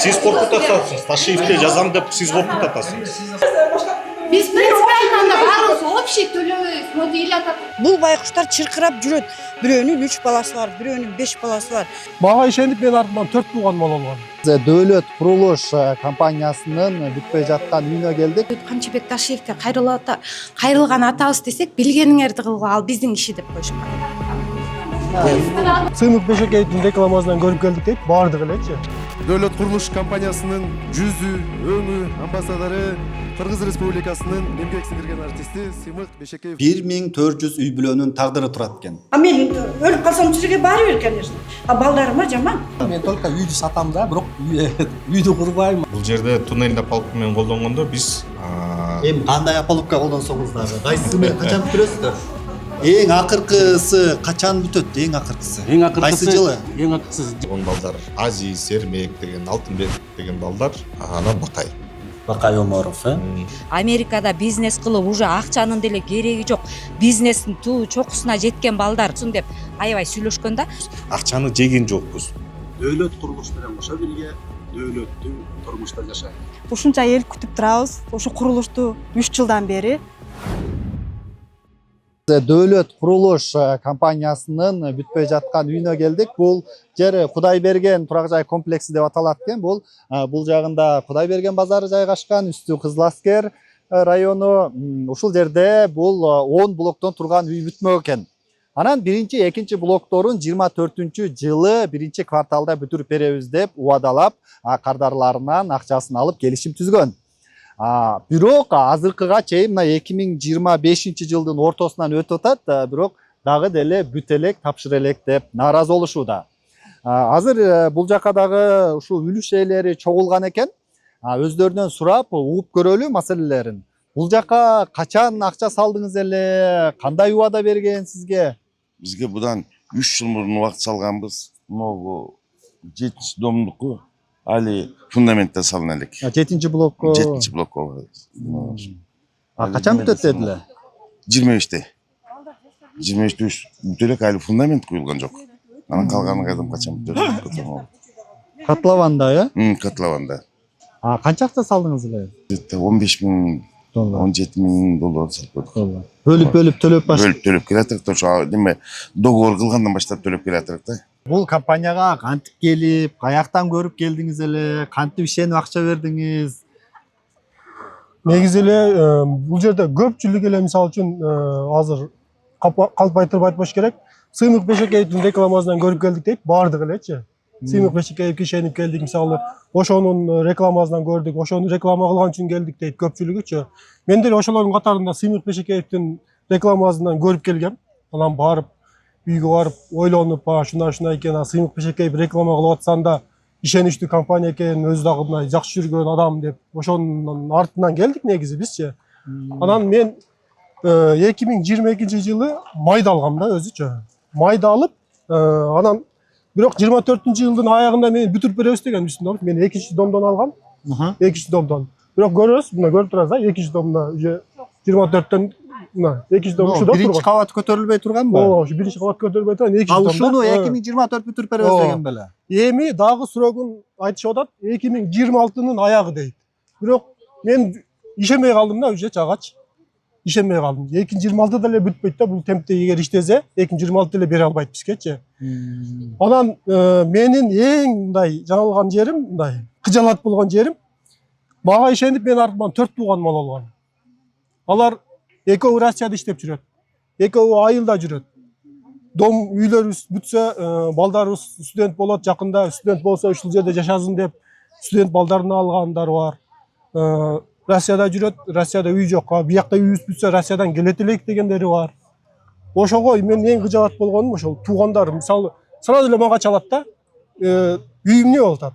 Siz korkutasınız. Taşıyıp жазам деп siz korkutasınız. Биз принципиально баарыбыз общий төлөбөйбүз, моду ыйлатат. Бул байкуштар чыркырап жүрөт. Бирөөнүн 3 баласы бар, бирөөнүн 5 баласы бар. Мага ишенип мен артыман 4 тууган мал алган. Дөөлөт курулуш компаниясынын бүтпөй жаткан үйүнө келдик. Камчыбек Ташиевке кайрылган атабыз десек, билгениңерди кылгыла, ал биздин иши деп коюшкан. Сыймык Бешекеевдин рекламасынан көрүп келдик дейт, баардыгы элечи. Дөөлөт курулуш компаниясынын жүзү, өңү, амбассадору, Кыргыз Республикасынын эмгек сиңирген артисти Сыймык Бешекеев. 1400 үй бүлөнүн тагдыры турат экен. Мен өлүп калсам жерге бара бер, конечно. Балдарыма жаман. Мен только үйдү сатам да, бирок үйдү курбайм. Бул жерде туннельдик опалубка менен колдонгондо биз Эми кандай опалубка колдонсоңуз дагы, кайсысы менен качан бүтүрөсүздөр? Эң акыркысы качан бүтөт? Эң акыркысы. Кайсы жылы? Эң акыркысы. он балдар Азиз, Эрмек деген, Алтынбек деген балдар, анан Бакай. Бакай Оморов, Америкада бизнес кылып уже акчанын деле кереги жок. Бизнестин туу чокусуна жеткен балдарсың деп аябай сүйлөшкөн да. Акчаны жеген жокпуз. Дөөлөт курулуш менен кошо бирге дөөлөттү турмушта жашайт. Ушунча эл күтүп турабыз. Ушу курулушту 3 жылдан бери. Дөөлөт курулуш компаниясынын бүтпөй жаткан үйүнө келдик. Бул жер Кудайберген турак жай комплекси деп аталат экен. Бул жагында Кудайберген базары жайгашкан, үстү Кызыл Аскер району. Ушул жерде бул 10 блоктон турган үй бүтмөк экен. Анан биринчи, экинчи блокторун 24-жылы биринчи кварталда бүтүрүп беребиз деп убадалап, кардарларынан акчасын алып келишим түзгөн. Бирок азыркыга чейин мына 2025 жылдын ортосунан өтүп атат, бирок дагы деле бүт элек, тапшыр элек деп нааразы болушууда. Азыр бул жака дагы ушул үлүш ээлери чогулган экен. Өздөрүнөн сурап, угуп көрөлү маселелерин. Бул жака качан акча салдыңыз эле? Кандай убада берген сизге? Бизге будан 3 жыл мурун убакыт салганбыз. Могу 7-чи домдуку али фундаментте салына элек. 7-чи блокко. 7-чи блокко. Качан бүтөт дедилер? 25-те. 25-те бүтө элек, али фундамент куюлган жок. Анан калганы кайдан качан бүтөт? Котлованда, Котлованда. Канча акча салдыңыз эле? 15.000 $17.000 салып койдук. Бөлүп төлөп Бөлүп келатырык да, ошо неме договор кылгандан баштап төлөп келатырык да. Бул компанияга кантип келип, каяктан көрүп келдиңиз эле, кантип ишенип акча бердиңиз? Негизи эле бул жерде көпчүлүк эле мисалы үчүн азыр калп айтырып айтпаш керек. Сыймык Бешекеевдин рекламасынан көрүп келдик дейт, баардыгы элечи. Сыймык Бешекеевге ишенип келдик, мисалы ошонун рекламасынан көрдүк, ошону реклама кылган үчүн келдик дейт көпчүлүгүчү. Мен деле ошолордун катарында Сыймык Бешекеевдин рекламасынан көрүп келгем. Анан барып үйгө барып ойлонуп, ушундай экен, Сыймык Бешекеев реклама кылып атсан да ишеничтүү компания экен, өзү дагы мындай жакшы жүргөн адам деп, ошонун артынан келдик негизи бизчи. Анан мен 2022 жылы майда алгам да өзүчү. Майда алып, анан бирок 24-жылдын аягында мени бүтүрүп беребиз деген үстүндө мен 2-чи домдон алгам. 2-чи домдон. Бирок көрөсүз, мына көрүп турасыз, 2-чи домда уже 24төн мына 2-чи дом ушуда турган. Биринчи кабат көтөрүлбөй турганбы? Ооба, ушу биринчи кабат көтөрүлбөй турган 2-чи домда. Ал ушуну 2024 бүтүрүп беребиз деген беле. Эми дагы срогун айтышып атат, 2026-нын аягы дейт. Бирок мен ишенбей калдым да, уже чагачы. Ишенбей калдым. 2026 деле бүтпөйт да, бул темпте эгер иштесе, 2026 деле бере албайт бизгечи. Анан менин эң мындай жаңылган жерим, мындай кыжалат болгон жерим, мага ишенип мен артыман 4 тууган мал алган. Алар экөө Россияда иштеп жүрөт. Экөө айылда жүрөт. Дом үйлөрүбүз бүтсө, балдарыбыз студент болот, жакында студент болсо ушул жерде жашасын деп студент балдарын алгандар бар. Россияда жүрөт, Россияда үй жок. Биякта үйүбүз бүтсө Россиядан келет элек дегендери бар. Ошого мен эң кыжалат болгонум ошол туугандар, мисалы, сразу эле мага чалат да. Үйүм эмне болуп атат?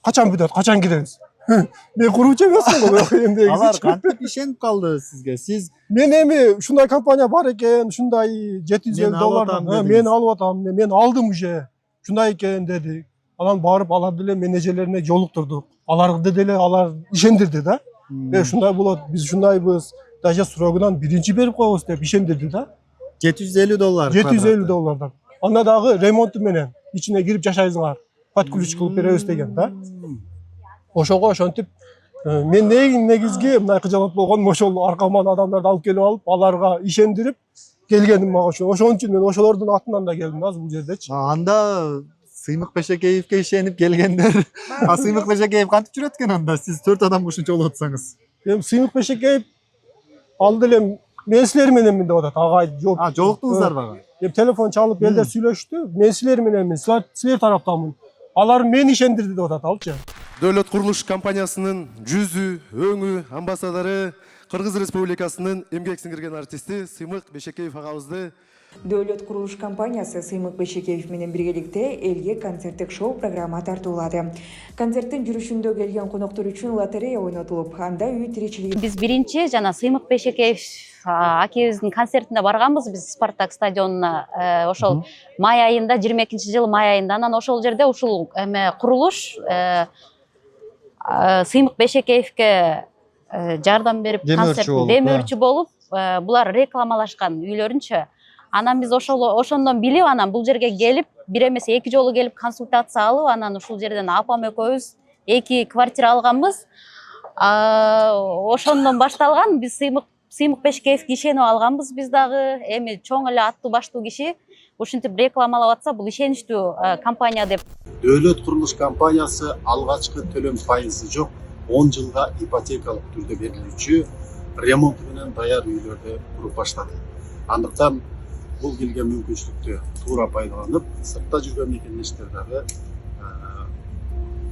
Качан бүтөт, качан киребиз? Мен куруучу эмесмин го, бирок эми Алар кантип ишенип калды сизге? Сиз мен эми ушундай компания бар экен, ушундай $750, мен алып атам, мен алдым уже. Ушундай экен деди. Анан барып алар деле менеджерлерине жолуктурдук. Аларды деле алар ишендирди да. Ушундай болот, биз ушундайбыз. Даже срогунан биринчи берип коебуз деп ишендирди да. $750. $750. Анда дагы ремонту менен ичине кирип жашайсыңар. подключ кылып беребиз деген да. Ошого ошентип мен негизги мына кыжалат болгонум ошол аркаман адамдарды алып келип алып, аларга ишендирип келгеним мага ошо. Ошон үчүн мен ошолордун атынан да келдим азыр бул жердечи. Анда Сыймык Бешекеевке ишенип келгендер. Сыймык Бешекеев кантип жүрөт экен анда? Сиз 4 адам ушунча болуп атсаңыз. Эми Сыймык Бешекеев ал деле мен силер мененмин деп атат. Агай жооп. Жолуктуңуздар бага? Эми телефон чалып элдер сүйлөштү. Мен силер мененмин, силер тараптамын. Алар мени ишендирди деп атат алчы. Дөлөт курулуш компаниясынын жүзү, өңү, амбассадары Кыргыз Республикасынын эмгек сиңирген артисти Сыймык Бешекеев агабызды Дөлөт курулуш компаниясы Сыймык Бешекеев менен биргеликте элге концерттик шоу программа тартуулады. Концерттин жүрүшүндө келген коноктор үчүн лотерея ойнотулуп, анда үй тиричилиги. Биз биринчи жана Сыймык Бешекеев акебиздин концертине барганбыз биз Спартак стадионуна ошол май айында 22-жылы май айында. Анан ошол жерде ушул курулуш Сыймык Бешекеевке жардам берип концерттин демөөрчү болуп, булар рекламалашкан үйлөрүнчө. Анан биз ошондон билип, анан бул жерге келип, бир эмес 2 жолу келип консультация алып, анан ушул жерден апам экөөбүз 2 квартира алганбыз. Ошондон башталган, биз Сыймык Бешекеевге ишенип алганбыз биз дагы. Эми чоң эле аттуу баштуу киши ушинтип рекламалап атса, бул ишеничтүү компания деп. Дөлөт курулуш компаниясы алгачкы төлөм пайызы жок 10 жылга ипотекалык түрдө берилүүчү ремонт менен даяр үйлөрдү куруп баштады. Андыктан бул келген мүмкүнчүлүктү туура пайдаланып, сыртта жүргөн мекендештер дагы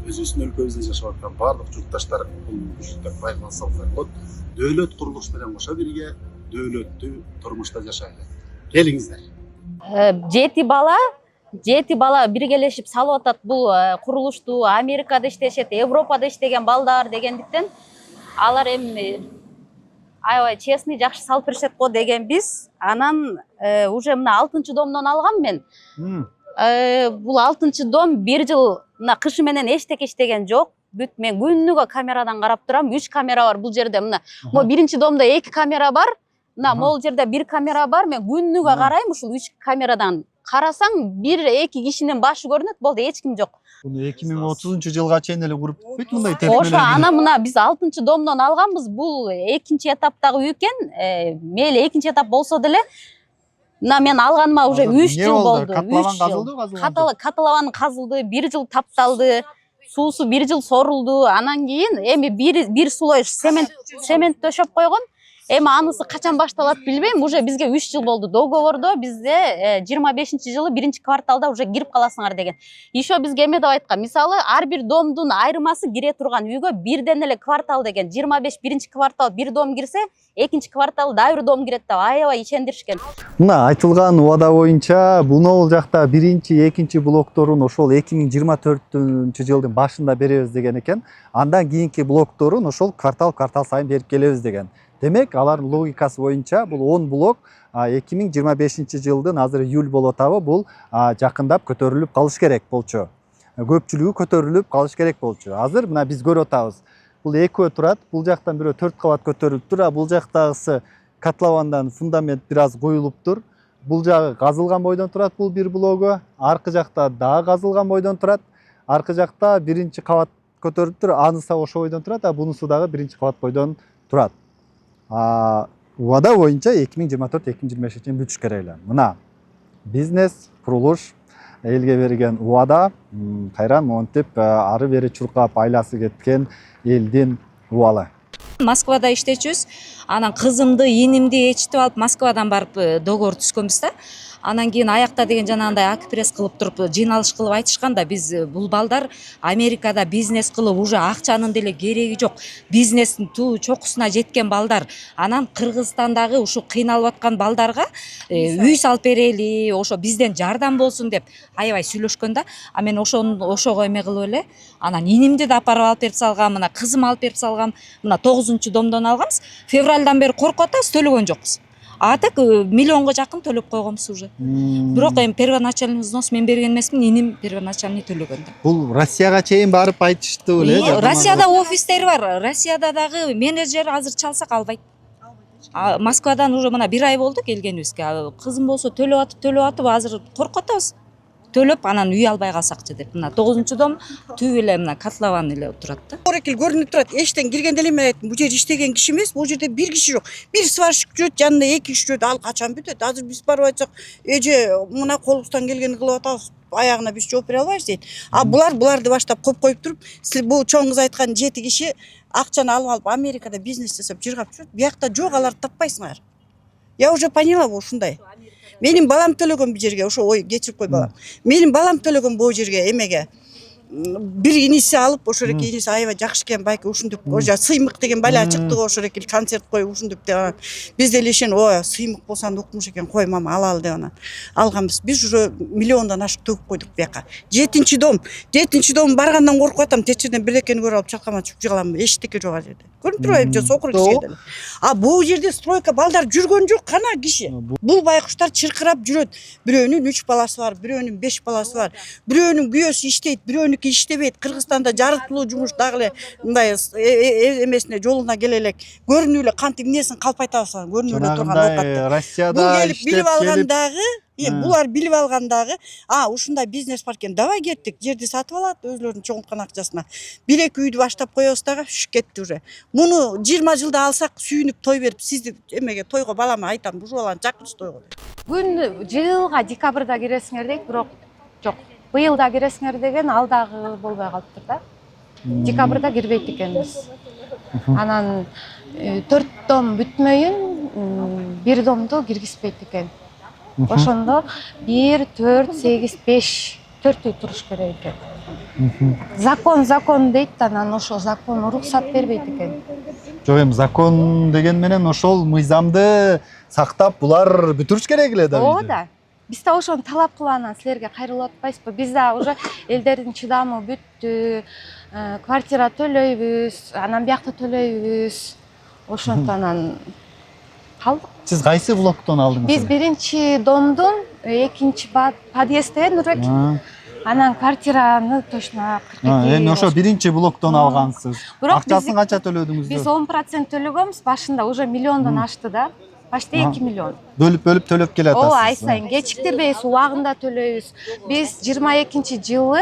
өзүбүздүн өлкөбүздө жашап аткан бардык журтташтар бул мүмкүнчүлүктөн пайдаланса болот. Дөлөт курулуш менен кошо бирге дөөлөттүү турмушта жашайлы. Келиңиздер. 7 бала биргелешип салып атат бул курулушту. Америкада иштешет, Европада иштеген балдар дегендиктен алар эми аябай честный, жакшы салып беришет го деген биз. Анан уже мына 6-домдон алгам мен. Бул 6-дом 1 жыл мына кышы менен эчтеке иштеген жок. Бүт мен күнүгө камерадан карап турам. 3 камера бар бул жерде. Мына могу 1-домдо 2 камера бар. Мына могул жерде 1 камера бар. Мен күнүгө карайм ушул 3 камерадан. Карасаң 1-2 кишинин башы көрүнөт, болду, эч ким жок. Буну 2030-жылга чейин эле куруп бүт мындай тепмелер. Ошо ана мына биз 6-домдон алганбыз. Бул 2-чи этаптагы үй экен. Мейли 2-чи этап болсо деле мына мен алганыма уже 3 жыл болду. Катлаван казылды, катлаван казылды, 1 жыл тапталды. Суусу 1 жыл сорулду. Анан кийин эми бир слой цемент төшөп койгон. Эми анысы качан башталат билбейм. Уже бизге 3 жыл болду. Договордо бизде 25-жылы 1-кварталда уже кирип каласыңар деген. Ишо бизге эме деп айткан. Мисалы, ар бир домдун айырмасы кире турган үйгө бирден эле квартал деген. 25 1-чи квартал бир дом кирсе, 2-чи квартал дайыр дом кирет деп аябай ишендиришкен. Мына айтылган убада боюнча бул жакта 1-чи, 2-чи блокторун ошол 2024-жылдын башында беребиз деген экен. Андан кийинки блокторун ошол квартал сайын берип келебиз деген. Демек, алардын логикасы боюнча бул 10 блок 2025-жылдын азыр июль болуп атабы, бул жакындап көтөрүлүп калыш керек болчу. Көпчүлүгү көтөрүлүп калыш керек болчу. Азыр мына биз көрүп атабыз. Бул экөө турат, бул жактан бирөө 4 кабат көтөрүлүп тур, бул жактагысы котловандан фундамент бир аз коюлуптур. Бул жагы казылган бойдон турат бул бир блогу, аркы жакта дагы казылган бойдон турат. Аркы жакта 1-чи кабат көтөрүлүп тур, анысы ошо бойдон турат, бунусу дагы 1-чи кабат бойдон турат. Убада боюнча 2024-2025 бүтүш керек эле. Мына бизнес, курулуш элге берген убада, кайран монтип ары бери чуркап айласы кеткен элдин убалы. Москвада иштечүбүз. Анан кызымды, инимди ээрчитип алып Москвадан барып договор түзгөнбүз да. Анан кийин аякта деген жанагындай акпресс кылып туруп жыйналыш кылып айтышкан да, биз бул балдар Америкада бизнес кылып уже акчанын деле кереги жок. Бизнестин туу чокусуна жеткен балдар. Анан Кыргызстандагы ушу кыйналып аткан балдарга үй салып берели, ошо бизден жардам болсун деп аябай сүйлөшкөн да. А мен ошого эме кылып эле, анан инимди да алып берип салгам, мына кызым алып берип салгам. Мына 9-домдон алганбыз. Февралдан бери коркуп атабыз, төлөгөн жокпуз. А так миллионго жакын төлөп койгонбуз уже. Бирок эми первоначальный взнос мен берген эмесмин, иним первоначальный төлөгөн да. Бул Россияга чейин барып айтышты эле. Россияда офистер бар. Россияда дагы менеджер азыр чалсак албайт. Москвадан уже мына 1 ай болду келгенибизге. Кызым болсо төлөп атып азыр коркуп атабыз. төлөп анан үй албай калсакчы деп. Мына 9-дом түбү эле мына котлован эле турат да. Орекил көрүнүп турат. Эштен киргенде эле мен айттым, бул жер иштеген киши эмес, бул жерде бир киши жок. Бир сварщик жүрөт, жанында 2 киши жүрөт. Ал качан бүтөт? Азыр биз барып айтсак, эже мына колубуздан келгенди кылып атабыз. Аягына биз жооп бере албайбыз дейт. А буларды баштап коюп туруп, сиз бул чоң кыз айткан 7 киши акчаны алып Америкада бизнес жасап жыргап жүрөт. Биякта жок, аларды таппайсыңар. Я уже поняла бул ушундай. Менин балам төлөгөн бул жерге, ошо ой кечирип кой балам. Менин балам төлөгөн бул жерге эмеге. Бир иниси алып, ошо эки иниси аябай жакшы экен, байке ушундук, ожо сыймык деген бала чыкты го, ошо эки концерт коюп ушундук деп. Биз деле ишен, ой, сыймык болсаң укмуш экен, кой мама алалы деп анан алганбыз. Биз уже миллиондон ашык төгүп койдук бияка. 7-дом баргандан коркуп атам, течирден бирдекени көрүп алып чалкама түшүп жыгалам, эчтеке жок ал жерде. Көрүнүп турбайбы, же сокур киши деле. А бул жерде стройка балдар жүргөн жок, кана киши. Бул байкуштар чыркырап жүрөт. Бирөөнүн 3 баласы бар, бирөөнүн 5 баласы бар. Бирөөнүн күйөөсү иштейт, бирөөнүкү иштебейт. Кыргызстанда жарыктылуу жумуш дагы эле мындай эмесине жолуна келе элек. Көрүнүп эле кантип эмнесин калпайтабыз, көрүнүп эле турган оокатты. Россияда бул келип билип келип алгандагы, булар билип алгандагы, ушундай бизнес бар экен, давай кеттик, жерди сатып алат өзлөрүнүн чоңуткан акчасына. 1-2 үйдү баштап коебуз дагы, кетти уже. Муну 20 жылда алсак, сүйүнүп той берип, сизди эмеге тойго балама айтам, бул баланы чакырчы тойго. Күн жылга декабрда киресиңер дейт, бирок жок. Быйылда киресиңер деген ал дагы болбой калыптыр да. Декабрда кирбейт экенбиз. Анан 4-дом бүтмөйүн 1-домду киргизбейт экен. Ошондо 1, 4, 8, 5 4 үй туруш керек экен. Закон дейт, анан ошо закон уруксат бербейт экен. Жок эми закон деген менен ошол мыйзамды сактап булар бүтүрүш керек эле да. Ооба да. Биз да ошону талап кылып анан силерге кайрылып атпайсызбы? Биз да уже элдердин чыдамы бүттү. Квартира төлөйбүз, анан биякта төлөйбүз. Ошонтон анан калдык. Сиз кайсы блоктон алдыңыз? Биз 1-домдун 2-чи подъездде Нурбек. Анан квартираны точно 42. Эми ошо 1-чи блоктон алгансыз. Акчасын канча төлөдүңүз? Биз 10% төлөгөнбүз, башында уже миллиондон ашты да. Почти 2 миллион. Бөлүп төлөп келатасыз. Ооба, ай сайын кечиктирбейбиз, убагында төлөйбүз. Биз 22-жылы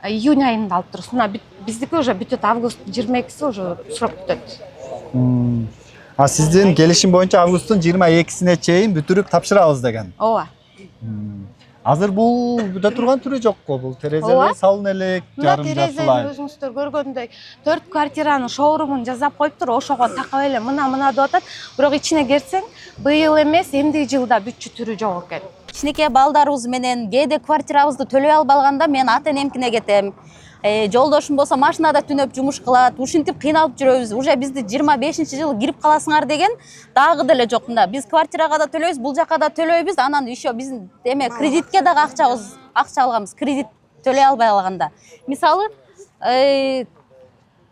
июнь айында алып турбуз. Мына биздики уже бүтөт, август 22-си уже срок бүтөт. А сиздин келишим боюнча августтун 22-сине чейин бүтүрүп тапшырабыз деген. Ооба. Азыр бул бүтө турган түрү жокко, бул терезелер салын элек, жарым жапылай. жапылай. Өзүңүздөр көргөндөй 4 квартиранын шоурумун жасап коюптур, ошого такап эле мына деп атат. Бирок ичине кирсең, быйыл эмес, эмдиги жылда бүтчү түрү жок экен. Кичинекей балдарыбыз менен кээде квартирабызды төлөй албаганда мен ата энемкине кетем. Жолдошум болсо машинада түнөп жумуш кылат. Ушинтип кыйналып жүрөбүз. Уже бизди 25-жылы кирип каласыңар деген дагы деле жок. Мында биз квартирага да төлөйбүз, бул жака да төлөйбүз. Анан еще биз эме кредитке дагы акча алганбыз. Кредит төлөй албай калганда. Мисалы,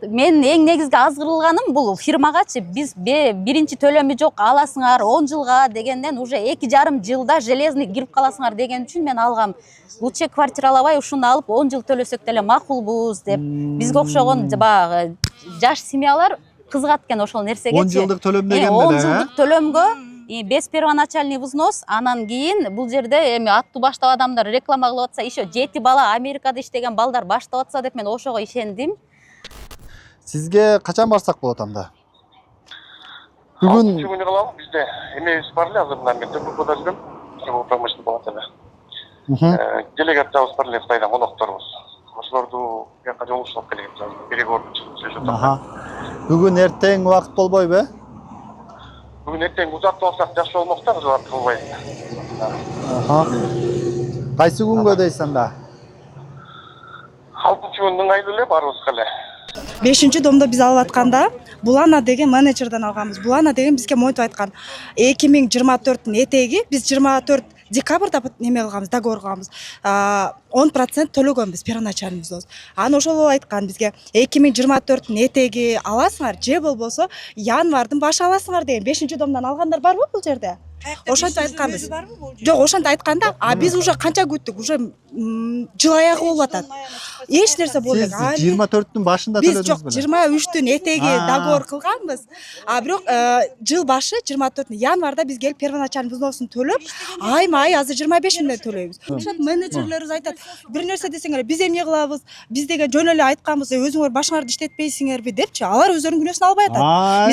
мен эң негизги азгырылганым бул фирмагачы биз биринчи төлөмү жок, аласыңар 10 жылга дегенден уже 2,5 жылда железный кирип каласыңар деген үчүн мен алгам. Лучше квартиралабай ушуну алып 10 жыл төлөсөк деле макулбуз деп. Бизге окшогон баягы жаш семьялар кызыгат экен ошол нерсеге. 10 жылдык төлөм деген 10 жылдык төлөмгө без первоначальный взнос, анан кийин бул жерде эми аттуу баштап адамдар реклама кылып атса, еще 7 бала Америкада иштеген балдар баштап атса деп мен ошого ишендим. Сизге качан барсак болот анда? Бүгүн күнү кылалы, бизде эмебиз бар эле азыр мына мен ТКПда жүрөм, Трудовой промышленный палатада. Делегациябыз бар эле Кытайдан конокторубуз. Ошолорду бияка жолугушуп келебиз, переговорду чыгып атат. Бүгүн эртең убакыт болбойбу? Бүгүн эртең узатып алсак жакшы болмок да, убакыт кылбай. Кайсы күнгө дейсиз анда? 6-күн ыңгайлуу эле баарыбызга эле. 5-домдо биз алып атканда Булана деген менеджерден алганбыз. Булана деген бизге монтип айткан. 2024-түн этеги биз 24 декабрда неме кылганбыз, договор кылганбыз. 10% төлөгөнбүз первоначальный взнос. Аны ошол айткан бизге 2024-түн этеги аласыңар, же болбосо январдын башы аласыңар деген. 5-домдон алгандар барбы бул жерде? Ошентип айтканбыз. Жок, ошентип айтканда, биз уже канча күттүк, уже жыл аягы болуп атат. Эч нерсе болбойт. Сиз 24-түн башында төлөдүңүз беле? Биз жок, 23-түн этеги договор кылганбыз. Бирок жыл башы 24 январда биз келип первоначальный взносун төлөп, айма-ай азыр 25 миңден төлөйбүз. Ошо менеджерлерибиз айтат, бир нерсе десеңер биз эмне кылабыз, биз деген жөн эле айтканбыз, өзүңөр башыңарды иштетпейсиңерби депчи, алар өздөрүнүн күнөөсүн албай атат.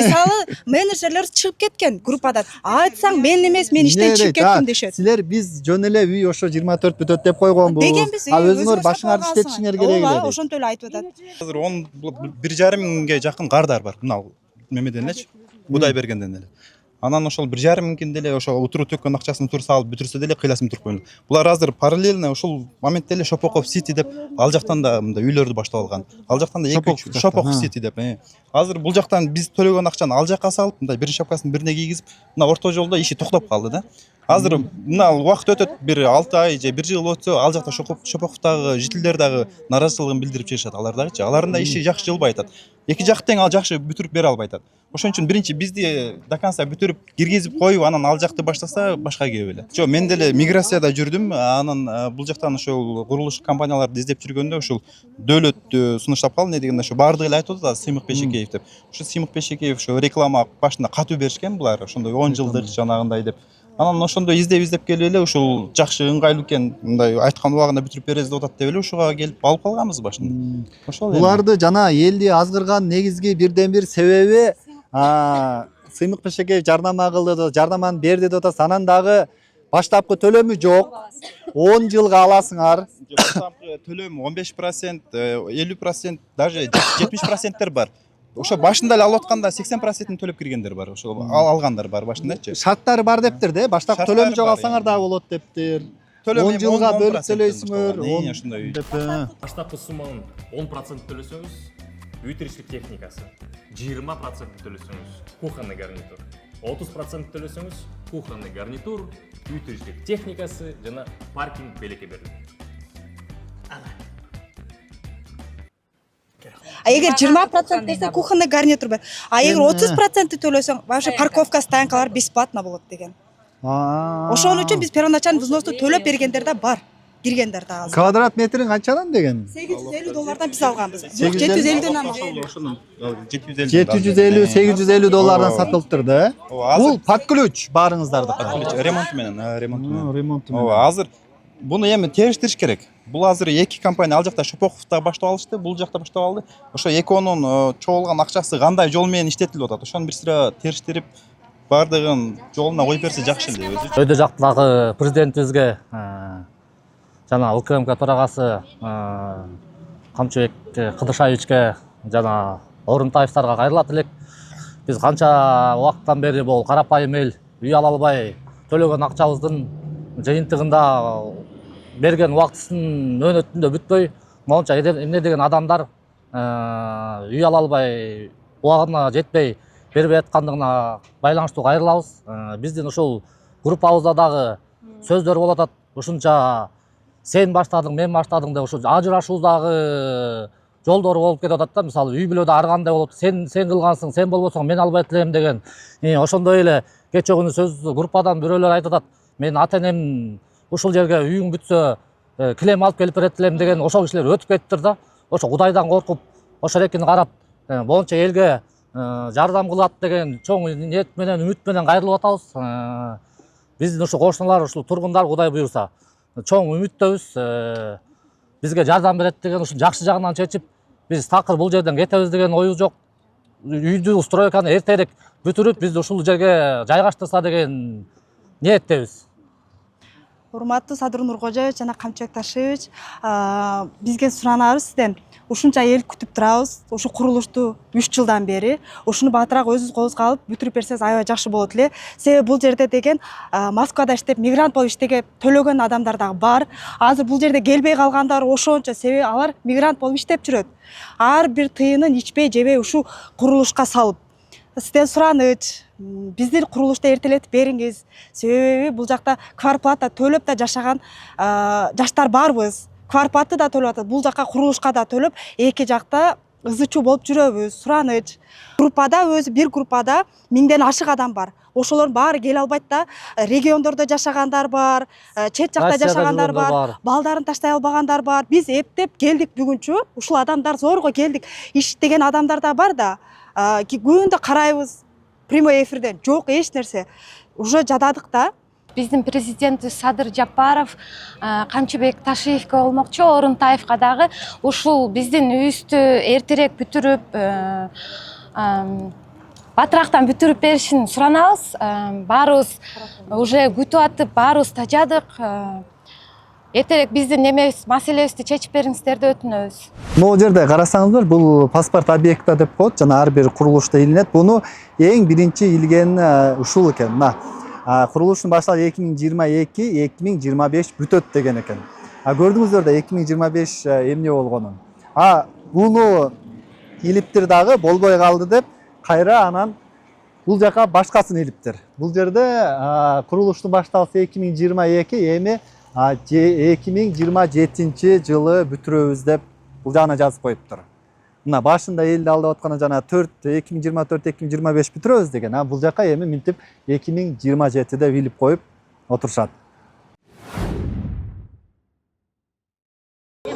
Мисалы, менеджерлер чыгып кеткен группадан. Айтсаң мен эмес, мен иштен чыгып кеттим дешет. Силер биз жөн эле үй ошо 24 бүтөт деп койгонбуз. Өзүңөр башыңарды иштетишиңер керек эле. Ошонтип эле айтып атат. Азыр 1,5 миңге жакын кардар бар. Мына мемеден элечи, Кудай бергенден эле. Анан ошол 1,5 миңден деле ошо утуру төккөн акчасын утур салып бүтүрсө деле кыйласын туруп койгон. Булар азыр параллельно ошол моментте эле Шопоков Сити деп ал жактан да мындай үйлөрдү баштап алган. Ал жактан да 2 Шопоков Сити деп. Азыр бул жактан биз төлөгөн акчаны ал жакка салып, мындай биринчи шапкасын бирине кийгизип, мына орто жолдо иши токтоп калды да. Азыр мына убакыт өтөт, бир 6 ай же 1 жыл өтсө, ал жакта Шопоковдагы жителдер дагы нааразычылыгын билдирип чыгышат алар дагычы. Алардын да иши жакшы жылбай атат. Эки жак тең ал жакшы бүтүрүп бере албай атат. Ошон үчүн биринчи бизди до конца бүтүрүп киргизип коюп, анан ал жакты баштаса башка кеп эле. Жок, мен деле миграцияда жүрдүм. Анан бул жактан ошол курулуш компанияларды издеп жүргөндө ошол дөөлөт сунуштап калды, не дегенде ошо баардыгы эле айтып атат, Сыймык Бешекеев деп. Ошо Сыймык Бешекеев ошо реклама башында катуу беришкен булар, ошондой 10 жылдык жанагындай деп. Анан ошондо издеп келип эле ушул жакшы ыңгайлуу экен, мындай айткан убагында бүтүрүп беребиз деп атат деп эле ушуга келип алып калганбыз башында. Ошол Буларды жана элди азгырган негизги бирден бир себеби Сыймык Бешекеев жарнама кылды, жарнаманы берди деп атасыз. Анан дагы баштапкы төлөмү жок. 10 жылга аласыңар. Баштапкы төлөм 15%, 50%, даже 70% бар. Ошо башында эле алып атканда 80%-ин төлөп киргендер бар. Ошо алгандар бар башындачы. Шарттары бар дептир да. Баштапкы төлөмү жок алсаңар дагы болот дептир. 10 жылга бөлүп төлөйсүңөр. Ошондой. Баштапкы сумманын 10% төлөсөңүз, үй тиричилик техникасы. 20% төлөсөңүз, кухонный гарнитур. 30% төлөсөңүз, кухонный гарнитур, үй тиричилик техникасы жана паркинг белекке берилет. А эгер 20% десе кухонный гарнитур бар. А эгер 30% төлөсөң, вообще парковка станкалар бесплатно болот деген. Ошон үчүн биз первоначально взносты төлөп бергендер да бар. Киргендер да азыр. Квадрат метрин канчадан деген? $850 биз алганбыз. Жок, $750 Ошону 750-850 сатылыптыр да. Бул под ключ баарыңыздарды. Ремонт менен. Ооба, азыр буну эми териштириш керек. Бул азыр эки компания ал жакта Шопоковдо баштап алышты, бул жакта баштап алды. Ошо экөөнүн чогулган акчасы кандай жол менен иштетилип атат. Ошону бир сыра териштирип, баардыгын жолуна коюп берсе жакшы эле өзү. Өйдө жактагы президентибизге жана УКМК төрагасы Камчыбек Кыдыршаевичке жана Орунтаевдарга кайрылат элек. Биз канча убакыттан бери бул карапайым эл үй ала албай төлөгөн акчабыздын жыйынтыгында берген убактысын өнөтүндө бүтпөй, монча эмне деген адамдар үй ала албай убагына жетпей бербей аткандыгына байланыштуу кайрылабыз. Биздин ушул группабызда дагы сөздөр болуп атат. Ушунча сен баштадың, мен баштадың деп ушул ажырашуудагы жолдор болуп кетип атат да. Мисалы үй бүлөдө ар кандай болуп, сен кылгансың, сен болбосоң мен албай элем деген. Ошондой эле кечээ күнү сөз группадан бирөөлөр айтып атат. Мен ата-энем ушул жерге үйүң бүтсө килем алып келип берет элем деген ошол кишилер өтүп кетиптир да. Ошо Кудайдан коркуп, ошо эрекин карап, боюнча элге жардам кылат деген чоң ниет менен, үмүт менен кайрылып атабыз. Биздин ушу кошуналар, ушул тургундар Кудай буйрса чоң үмүттөбүз. Бизге жардам берет деген ушу жакшы жагынан чечип, биз такыр бул жерден кетебиз деген оюбуз жок. Үйдү стройканы эртерээк бүтүрүп, бизди ушул жерге жайгаштырса деген ниеттебиз. Урматтуу Садыр Нуркожоевич жана Камчыбек Ташевич, бизге суранабыз сизден. Ушунча эл күтүп турабыз. Ушу курулушту 3 жылдан бери. Ушуну баатыраак өзүңүз колуңузга алып бүтүрүп берсеңиз аябай жакшы болот эле. Себеби бул жерде деген Москвада иштеп, мигрант болуп иштеген төлөгөн адамдар дагы бар. Азыр бул жерде келбей калгандар ошончо, себеби алар мигрант болуп иштеп жүрөт. Ар бир тыйынын ичпей, жебей ушу курулушка салып. Сизден сураныч, биздин курулушта эртелетип бериңиз. Себеби бул жакта квартплата төлөп да жашаган жаштар барбыз. Квартплаты да төлөп атат, бул жакка курулушка да төлөп, эки жакта ызы чуу болуп жүрөбүз. Сураныч. Группада өзү бир группада 1000ден ашык адам бар. Ошолордун баары келе албайт да. Региондордо жашагандар бар, чет жакта жашагандар бар, балдарын таштай албагандар бар. Биз эптеп келдик бүгүнчү. Ушул адамдар зорго келдик. Иштеген адамдар да бар да. Күндө карайбыз прямой эфирден. Жок эч нерсе. Уже жададык да. биздин президентибиз Садыр Жапаров Камчыбек Ташиевке болмокчу, Орунтаевка дагы ушул биздин үйүздү эртерээк бүтүрүп, батырактан бүтүрүп беришин суранабыз. Баарыбыз уже күтүп атып, баарыбыз тажадык. Эртерээк биздин немебиз, маселебизди чечип бериңиздер деп өтүнөбүз. Могу жерде карасаңыздар, бул паспорт объекта деп коет, жана ар бир курулушта илинет. Буну эң биринчи илгени ушул экен. Мына курулуштун башталып 2022-2025 бүтөт деген экен. Көрдүңүздөр да 2025 эмне болгонун. Буну илиптир дагы болбой калды деп, кайра анан бул жака башкасын илиптир. Бул жерде курулуштун башталышы 2022, эми 2027 жылы бүтүрөбүз деп бул жагына жазып коюптур. Мына башында элди алдап атканы жана 2024-2025 бүтүрөбүз деген. Бул жака эми минтип 2027 деп илип коюп отурушат.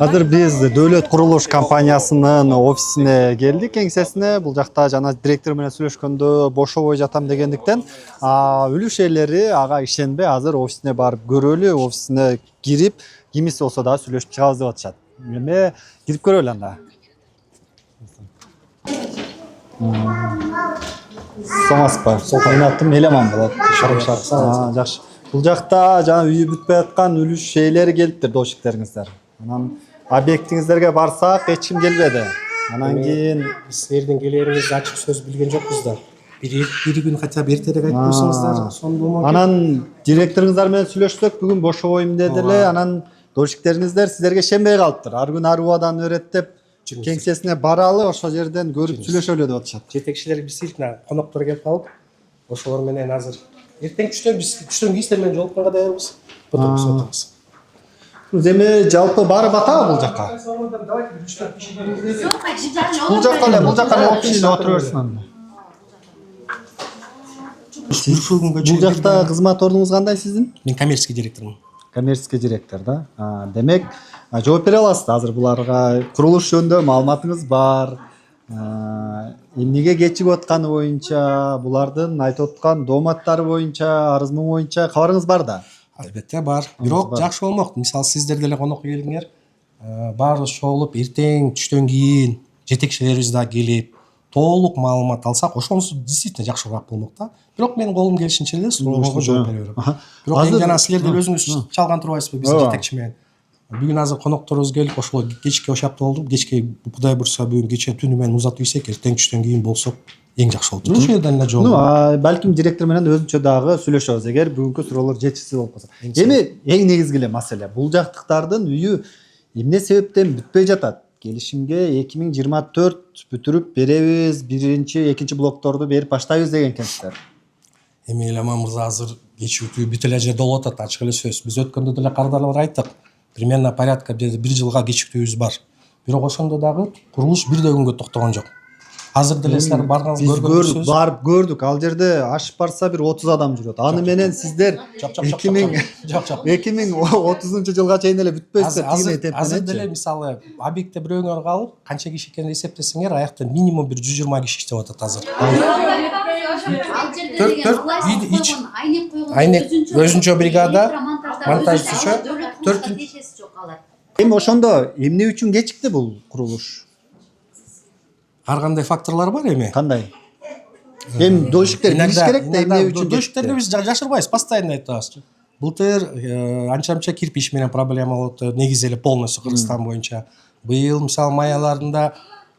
Азыр биз Дөөлөт курулуш компаниясынын офисине келдик, кеңсесине. Бул жакта жана директор менен сүйлөшкөндө бошобой жатам дегендиктен, үлүш ээлери ага ишенбей, азыр офисине барып көрөлү, офисине кирип, кимиси болсо да сүйлөшүп чыгабыз деп атышат. Эми кирип көрөлү анда. Сомаспа, менин атым Элеман болот. Жакшы. Бул жакта жана үйү бүтпөй аткан үлүш ээлери келиптир, доошиктериңиздер. Анан объектиңиздерге барсак, эч ким келбеди. Анан кийин силердин келеріңизди ачык сөз билген жокпуз да. Бир күн хотя бы эртерээк айтып койсоңуздар, сонун болмок. Анан директоруңуздар менен сүйлөшсөк, бүгүн бошобойм деди эле. Анан доошиктериңиздер силерге ишенбей калыптыр. Ар күн ар убадан өрөттөп кеңсесине баралы, ошол жерден көрүп сүйлөшөлү деп атышат. Жетекчилер действительно коноктор келип калып, ошолор менен азыр эртең түштөн кийин силер менен жолукканга даярбыз. Отурабыз. Эми жалпы баары батабы бул жакка? Бул жакка эле офисине отура берсин анда. Бул жакта кызмат ордуңуз кандай сиздин? Мен коммерческий директормун. Коммерческий директор да. Демек, жооп бере аласыз азыр буларга. Курулуш жөнүндө маалыматыңыз бар. Эмнеге кечигип атканы боюнча, булардын айтып аткан дооматтары боюнча, арыз-мұң боюнча кабарыңыз бар да. Албетте бар. Бирок жакшы болмок. Мисалы сиздер деле конок келиңер. Баарыбыз чогулуп эртең түштөн кийин жетекчилерибиз да келип, толук маалымат алсак, ошонусу действительно жакшыраак болмок да. Бирок менин колум келишинче эле суроого жооп бере берем. Бирок жана силер деле өзүңүз чалган турбайсызбы биз жетекчи менен. Бүгүн азыр конокторубуз келип, ошол кечке ошапты болдук. Кечке Кудай буйрса бүгүн кече түнү менен узатып ийсек, эртең түштөн кийин болсок эң жакшы болот. Ошол жерден эле жол. Балким директор менен өзүнчө дагы сүйлөшөбүз, эгер бүгүнкү суроолор жетишсиз болуп калса. Эми эң негизги эле маселе, бул жактыктардын үйү эмне себептен бүтпөй жатат? Келишимге 2024 бүтүрүп беребиз, биринчи, экинчи блокторду берип баштайбыз деген экенсиздер. Эми Элеман мырза азыр кечүүтүү бүт эле жерде болуп атат, ачык эле сөз. Биз өткөндө деле кардарлар айттык. Примерно порядка 1 жылга кечіктүүбүз бар. Бирок ошондо дагы курулуш бир да күнгө токтогон жок. Азыр деле силер барганыңыз көргөнсүз. Барып көрдүк. Ал жерде ашып барса бир 30 адам жүрөт. Аны менен сиздер 2030 жылга чейин эле бүтпөйсүздөр. Азыр деле мисалы объектте бирөөңөр калып, канча киши экенин эсептесеңер, аяктан минимум бир 120 киши иштеп атат азыр. Айнек өзүнчө бригада, монтажчысы, 4. Эми ошондо эмне үчүн кечикти бул курулуш? Ар кандай факторлор бар эми. Кандай? Эми доошиктер билиш керек да эмне үчүн. Доошиктерди биз жашырбайбыз, постоянно айтабыз. Былтыр анча-мынча кирпич менен проблема болду, негизи эле полностью Кыргызстан боюнча. Быйыл мисалы маяларында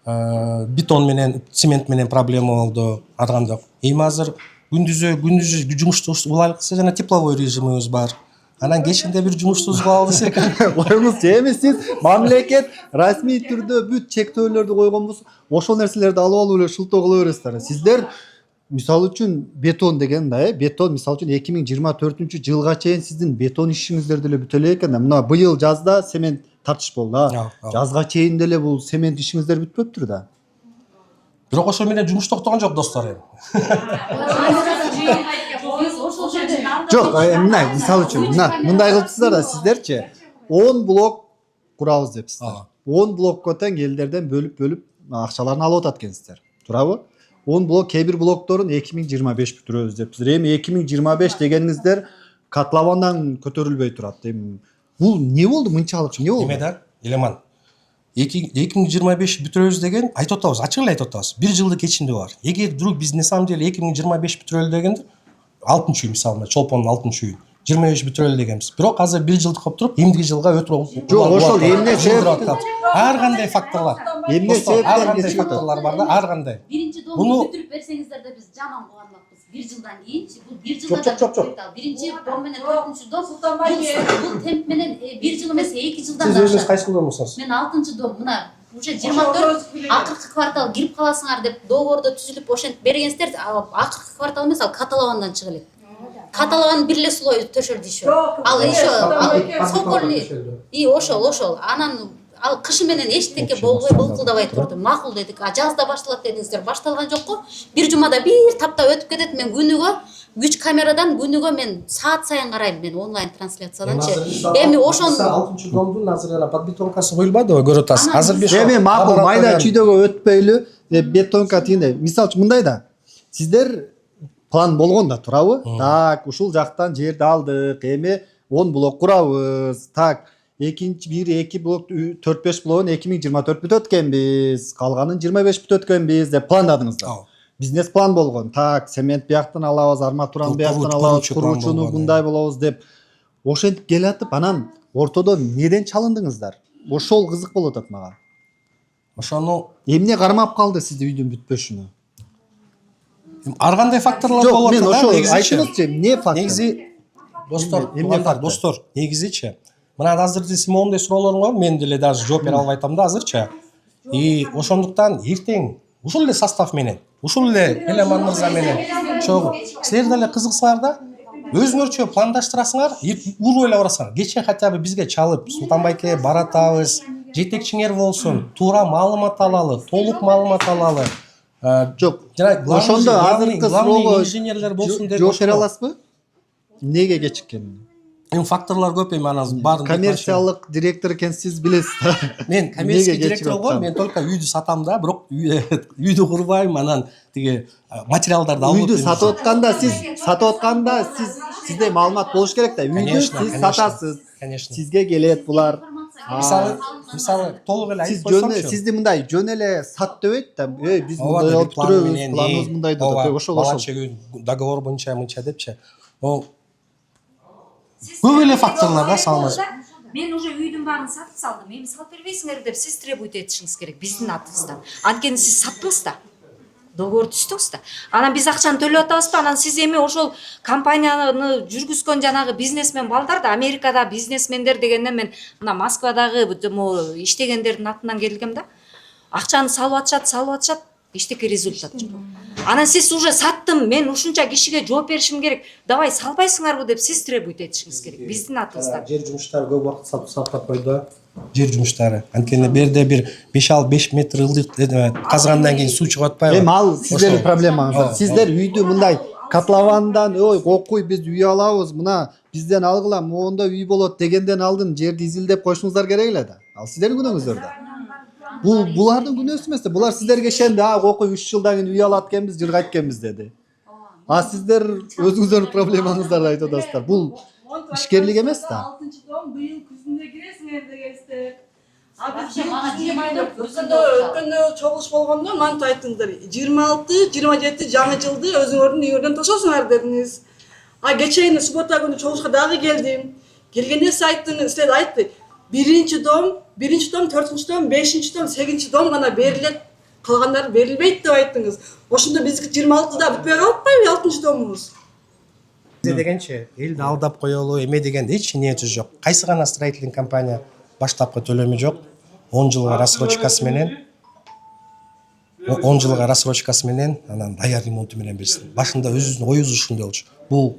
бетон менен, цемент менен проблема болду, ар кандай. Эми азыр күндүзү жумушту улайлыкса жана тепловой режимибиз бар. Анан кечинде бир жумуштубуз калды десек. Коюңузчу, эми сиз мамлекет расмий түрдө бүт чектөөлөрдү койгонбуз, ошол нерселерди алып алып эле шылтоо кыла бересиздер. Сиздер мисалы үчүн бетон деген да, бетон мисалы үчүн 2024 жылга чейин сиздин бетон ишиңиздер деле бүтө элек экен да. Мына быйыл жазда цемент тартыш болду. Жазга чейин деле бул цемент ишиңиздер бүтпөптүр да. Бирок ошол менен жумуш токтогон жок достор эми. Жок, мына мисалы үчүн мындай кылыпсыздар да, сиздерчи 10 блок курабыз депсиздер. 10 блокко тең элдерден бөлүп акчаларын алып атат экенсиздер. Туурабы? 10 блок, кээ бир блокторун 2025 бүтүрөбүз депсиздер. Эми 2025 дегениңиздер котловандан көтөрүлбөй турат. Эми бул эмне болду мынчалык? Эмне болду? Немеде Елеман 2025 бүтүрөбүз деген айтып атабыз, ачык эле айтып атабыз. 1 жылдык ичинде бар. Эгер вдруг биз на самом деле 2025 бүтүрөлү дегенде алтынчы үй мисалы чолпондун алтынчы үйүн 25 бүтүрөлү дегенбиз. Бирок азыр 1 жылдык болуп туруп, эмдиги жылга өтүп Жок, ошол эмне себеп? Ар кандай факторлор. Эмне себептен ар кандай кетип атат? факторлор бар да, ар кандай. Биринчи Буну домду бүтүрүп берсеңиздер да биз жаман кубанмакпыз. 1 жылдан кийинчи бул 1 жылда да биринчи дом менен 4-чү дом бул темп менен 1 жыл эмес 2 жылдан Сиз да өзүңүз кайсы домусуз? Мен 6-дом, мына уже 24 акыркы квартал кирип каласыңар деп договордо түзүлүп ошентип бергенсиздер, акыркы квартал эмес, ал каталовандан чыга элек. Каталован бир эле слой төшөлдү еще. Ал еще сокольный. И ошол. Анан ал кышы менен эчтеке болбой былкылдабай турду. Макул дедик. А жазда башталат дедиңиздер. Башталган жокко. Бир жумада бир таптап өтүп кетет. Мен күнүгө күч камерадан күнүгө мен саат сайын карайм, мен онлайн трансляцияданчы. Эми ошону 6-чы домдун азыр эле подбетонкасы коюлбадыбы, көрүп атасыз. Азыр беш Эми макул майда чүйдөгө өтпөйлү бетонка тигине. Мисалы үчүн мындай да. Сиздер план болгон да турабы? Так, ушул жактан жерди алдык. Эми 10 блок курабыз. Так, экинчи 1-2 блок 4-5 блогун 2024 бүтөт экенбиз. Калганын 25 бүтөт экенбиз деп пландадыңыздар. Бизнес план болгон. Так, цемент бияктан алабыз, арматураны бияктан алабыз, куручуну мындай болобуз деп ошентип келатып, анан ортодо неден чалындыңыздар? Ошол кызык болуп атат мага. Ошону эмне кармап калды сизди үйдүн бүтпөшүнө? Ар кандай факторлор Жок, болот мен да, ошол негизичи. айтыңызчы, эмне фактор? Негизи достор, Эмне фактор? достор, негизичи. Мына азыр сиз моундай суроолоруң бар, мен деле даже жооп бере албай атам да азырчы. И ошондуктан эртең ушул эле состав менен, ушул эле Элеман мырза менен чогуу силер деле кызыксаңар да, өзүңөрчө пландаштырасыңар, урбай эле барасыңар. Кече хотя бы бизге чалып, Султанбайке баратабыз, жетекчиңер болсун, туура маалымат алалы, толук маалымат алалы. Жок, жана ошондо азыркы суроого инженерлер болсун деп жооп бере аласызбы? Эмнеге кечиккенин? Факторлор көп эми анан баарын Коммерциялык директор экенсиз билесиз да. Мен коммерческий директор болгом, мен только үйдү сатам да, бирок үйдү курбайм, анан тиги материалдарды алып Үйдү сатып атканда сизде маалымат болуш керек да. Үйдү сиз сатасыз. Сизге келет булар. Мисалы толук эле Сиз айтып койсомчу. сизди мындай жөн эле сат дебейт да. Биз мындай алып бүтүрөбүз, планыбыз мындай деп ошол. Договор боюнча мынча депчи. Көп эле факторлор да салмаз. Мен уже үйдүн баарын сатып салдым. Эми салып бербейсиңер деп сиз требуйт этишиңиз керек биздин атыбыздан. Анткени сиз саттыңыз да. Договор түздүңүз да. Анан биз акчаны төлөп атабызбы? Анан сиз эми ошол компанияны жүргүзгөн жанагы бизнесмен балдар да, Америкада бизнесмендер дегенден мен мына Москвадагы иштегендердин атынан келгем да. Акчаны салып атышат, эчтеке результат жок. Анан сиз уже саттым, мен ушунча кишиге жооп беришим керек. Давай салбайсыңарбы деп сиз требуйт этишиңиз керек биздин атыбыздан. Жер жумуштары көп убакыт сатып койду. Жер жумуштары. Анткени берде бир 5 метр ылдык казгандан кийин суу чыгып атпайбы? Эми ал сиздердин проблемаңыз. Сиздер үйдү мындай котловандан, ой, окуй биз үй алабыз, мына бизден алгыла, моунда үй болот дегенден алдын жерди изилдеп койушуңуздар керек эле да. Ал сиздердин күнөөңүздөр да. Булардын күнөөсү эмес да. Булар сиздерге ишенди, окуй 3 жылдан кийин үй алат экенбиз, жыргайт экенбиз деди. А сиздер өзүңүздөрдүн проблемаңыздарды айтып атасыздар. Бул ишкерлик эмес да. 6-дом быйыл күзүндө киресиңер дегенсиздер. Өткөндө чогулуш болгондо мантип айттыңыздар. 26-27 жаңы жылды өзүңөрдүн үйүңөрдөн тососуңар дедиңиз. А кечээни суббота күнү чогулушка дагы келдим. Келгенде сиз айттыңыз, силер айтты. 1-дом, 4-дом, 5-дом, 8-дом гана берилет, калгандары берилбейт деп айттыңыз. Ошондо биздики 26-да бүтпөй калатпайбы 6-домубуз? Дегенче элди алдап коелу эме дегенде эч ниети жок. Кайсы гана строительный компания баштапкы төлөмү жок. 10 жылга рассрочкасы менен, анан даяр ремонту менен берсин. Башында өзүнүн оюбуз ушундай болчу. Бул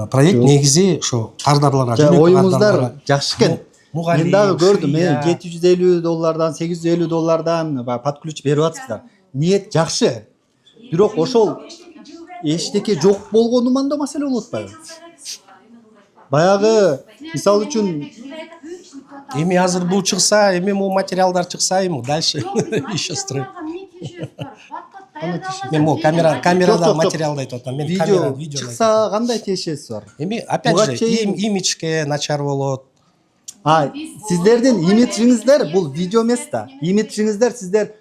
проект негизи ошо кардарларга, оюңуздар жакшы экен. Мен дагы көрдүм, $750, $850 подключ берип атсыздар. Ниет жакшы. Бирок ошол эчтеке жок болгонуман да маселе болуп атпайбы? Баягы мисалы үчүн эми азыр бул чыкса, эми бул материалдар чыкса, эми дальше еще строить. Мен могу камерадагы материалды айтып атам. Мен Видео видео чыкса кандай тиешеси бар? Эми опять Буга же чейин- имиджге начар болот. Сиздердин имиджиңиздер бул видео эмес да. Имиджиңиздер сиздер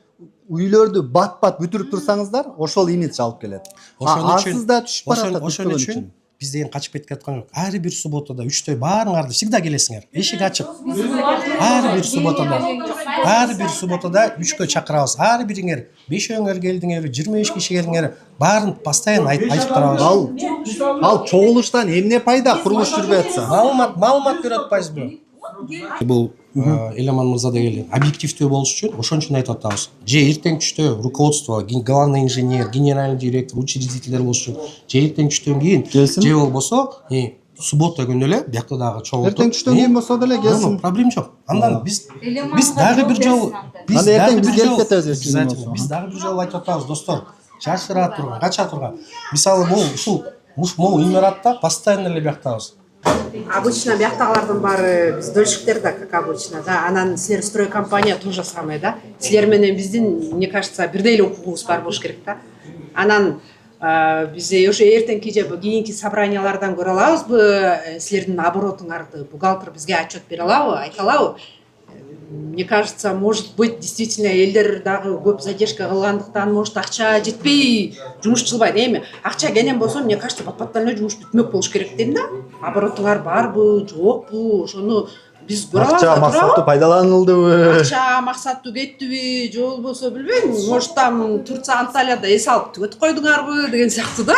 үйлөрдү бат бүтүрүп турсаңыздар, ошол имидж алып келет. Арсыз да түшүп баратат Ошон бүтпөгөн үчүн биз деген качып кетип аткан жок. Ар бир субботада 3-тө баарыңарды всегда келесиңер. Эшик ачык. Ар бир субботада 3-кө чакырабыз. Ар бириңер 5-өңөр келдиңер, 25 киши келдиңер, баарын постоянно айтып турабыз. Ал чогулуштан эмне пайда курулуш жүрбөй атса? Маалымат берип атпайбызбы? Бул Эламан мырза деген объективдүү болуш үчүн ошон үчүн айтып атабыз. Же эртең түштө руководство, главный инженер, генеральный директор, учредителер болуш үчүн, же эртең түштөн кийин, же болбосо суббота күнү эле биякта дагы чогултуп. Эртең түштөн кийин болсо деле келсин. Проблема жок. Андан биз дагы бир жолу Биз келип кетебиз. Биз дагы бир жолу айтып атабыз, достор. Жашыра турган, кача турган. Мисалы могу имаратта постоянно эле бияктабыз. Обычно бияктагылардын баары биз дольщиктер да, как обычно, да. Анан силер стройкомпания то же самое, да. Силер менен биздин, мне кажется, бирдей эле укугубуз бар болуш керек да. Анан биз уже эртеңки же кийинки собраниялардан көрө алабызбы, силердин оборотуңарды бухгалтер бизге отчет бере алабы, айта алабы? Мне кажется, может быть, действительно, элдер дагы көп задержка кылгандыктан, может, акча жетпей жумуш жылбайт. Эми акча келген болсо, мне кажется, пат-паттан эле жумуш бүтмөк болуш керек дейм да. Оборотуңар барбы, жокпу, ошону биз көрө алабыз. Акча максаттуу пайдаланылдыбы? Акча максаттуу кеттиби, же болбосо билбейм. Может, там Турция, Анталияда эс алып түгөтүп койдуңарбы деген сыяктуу да.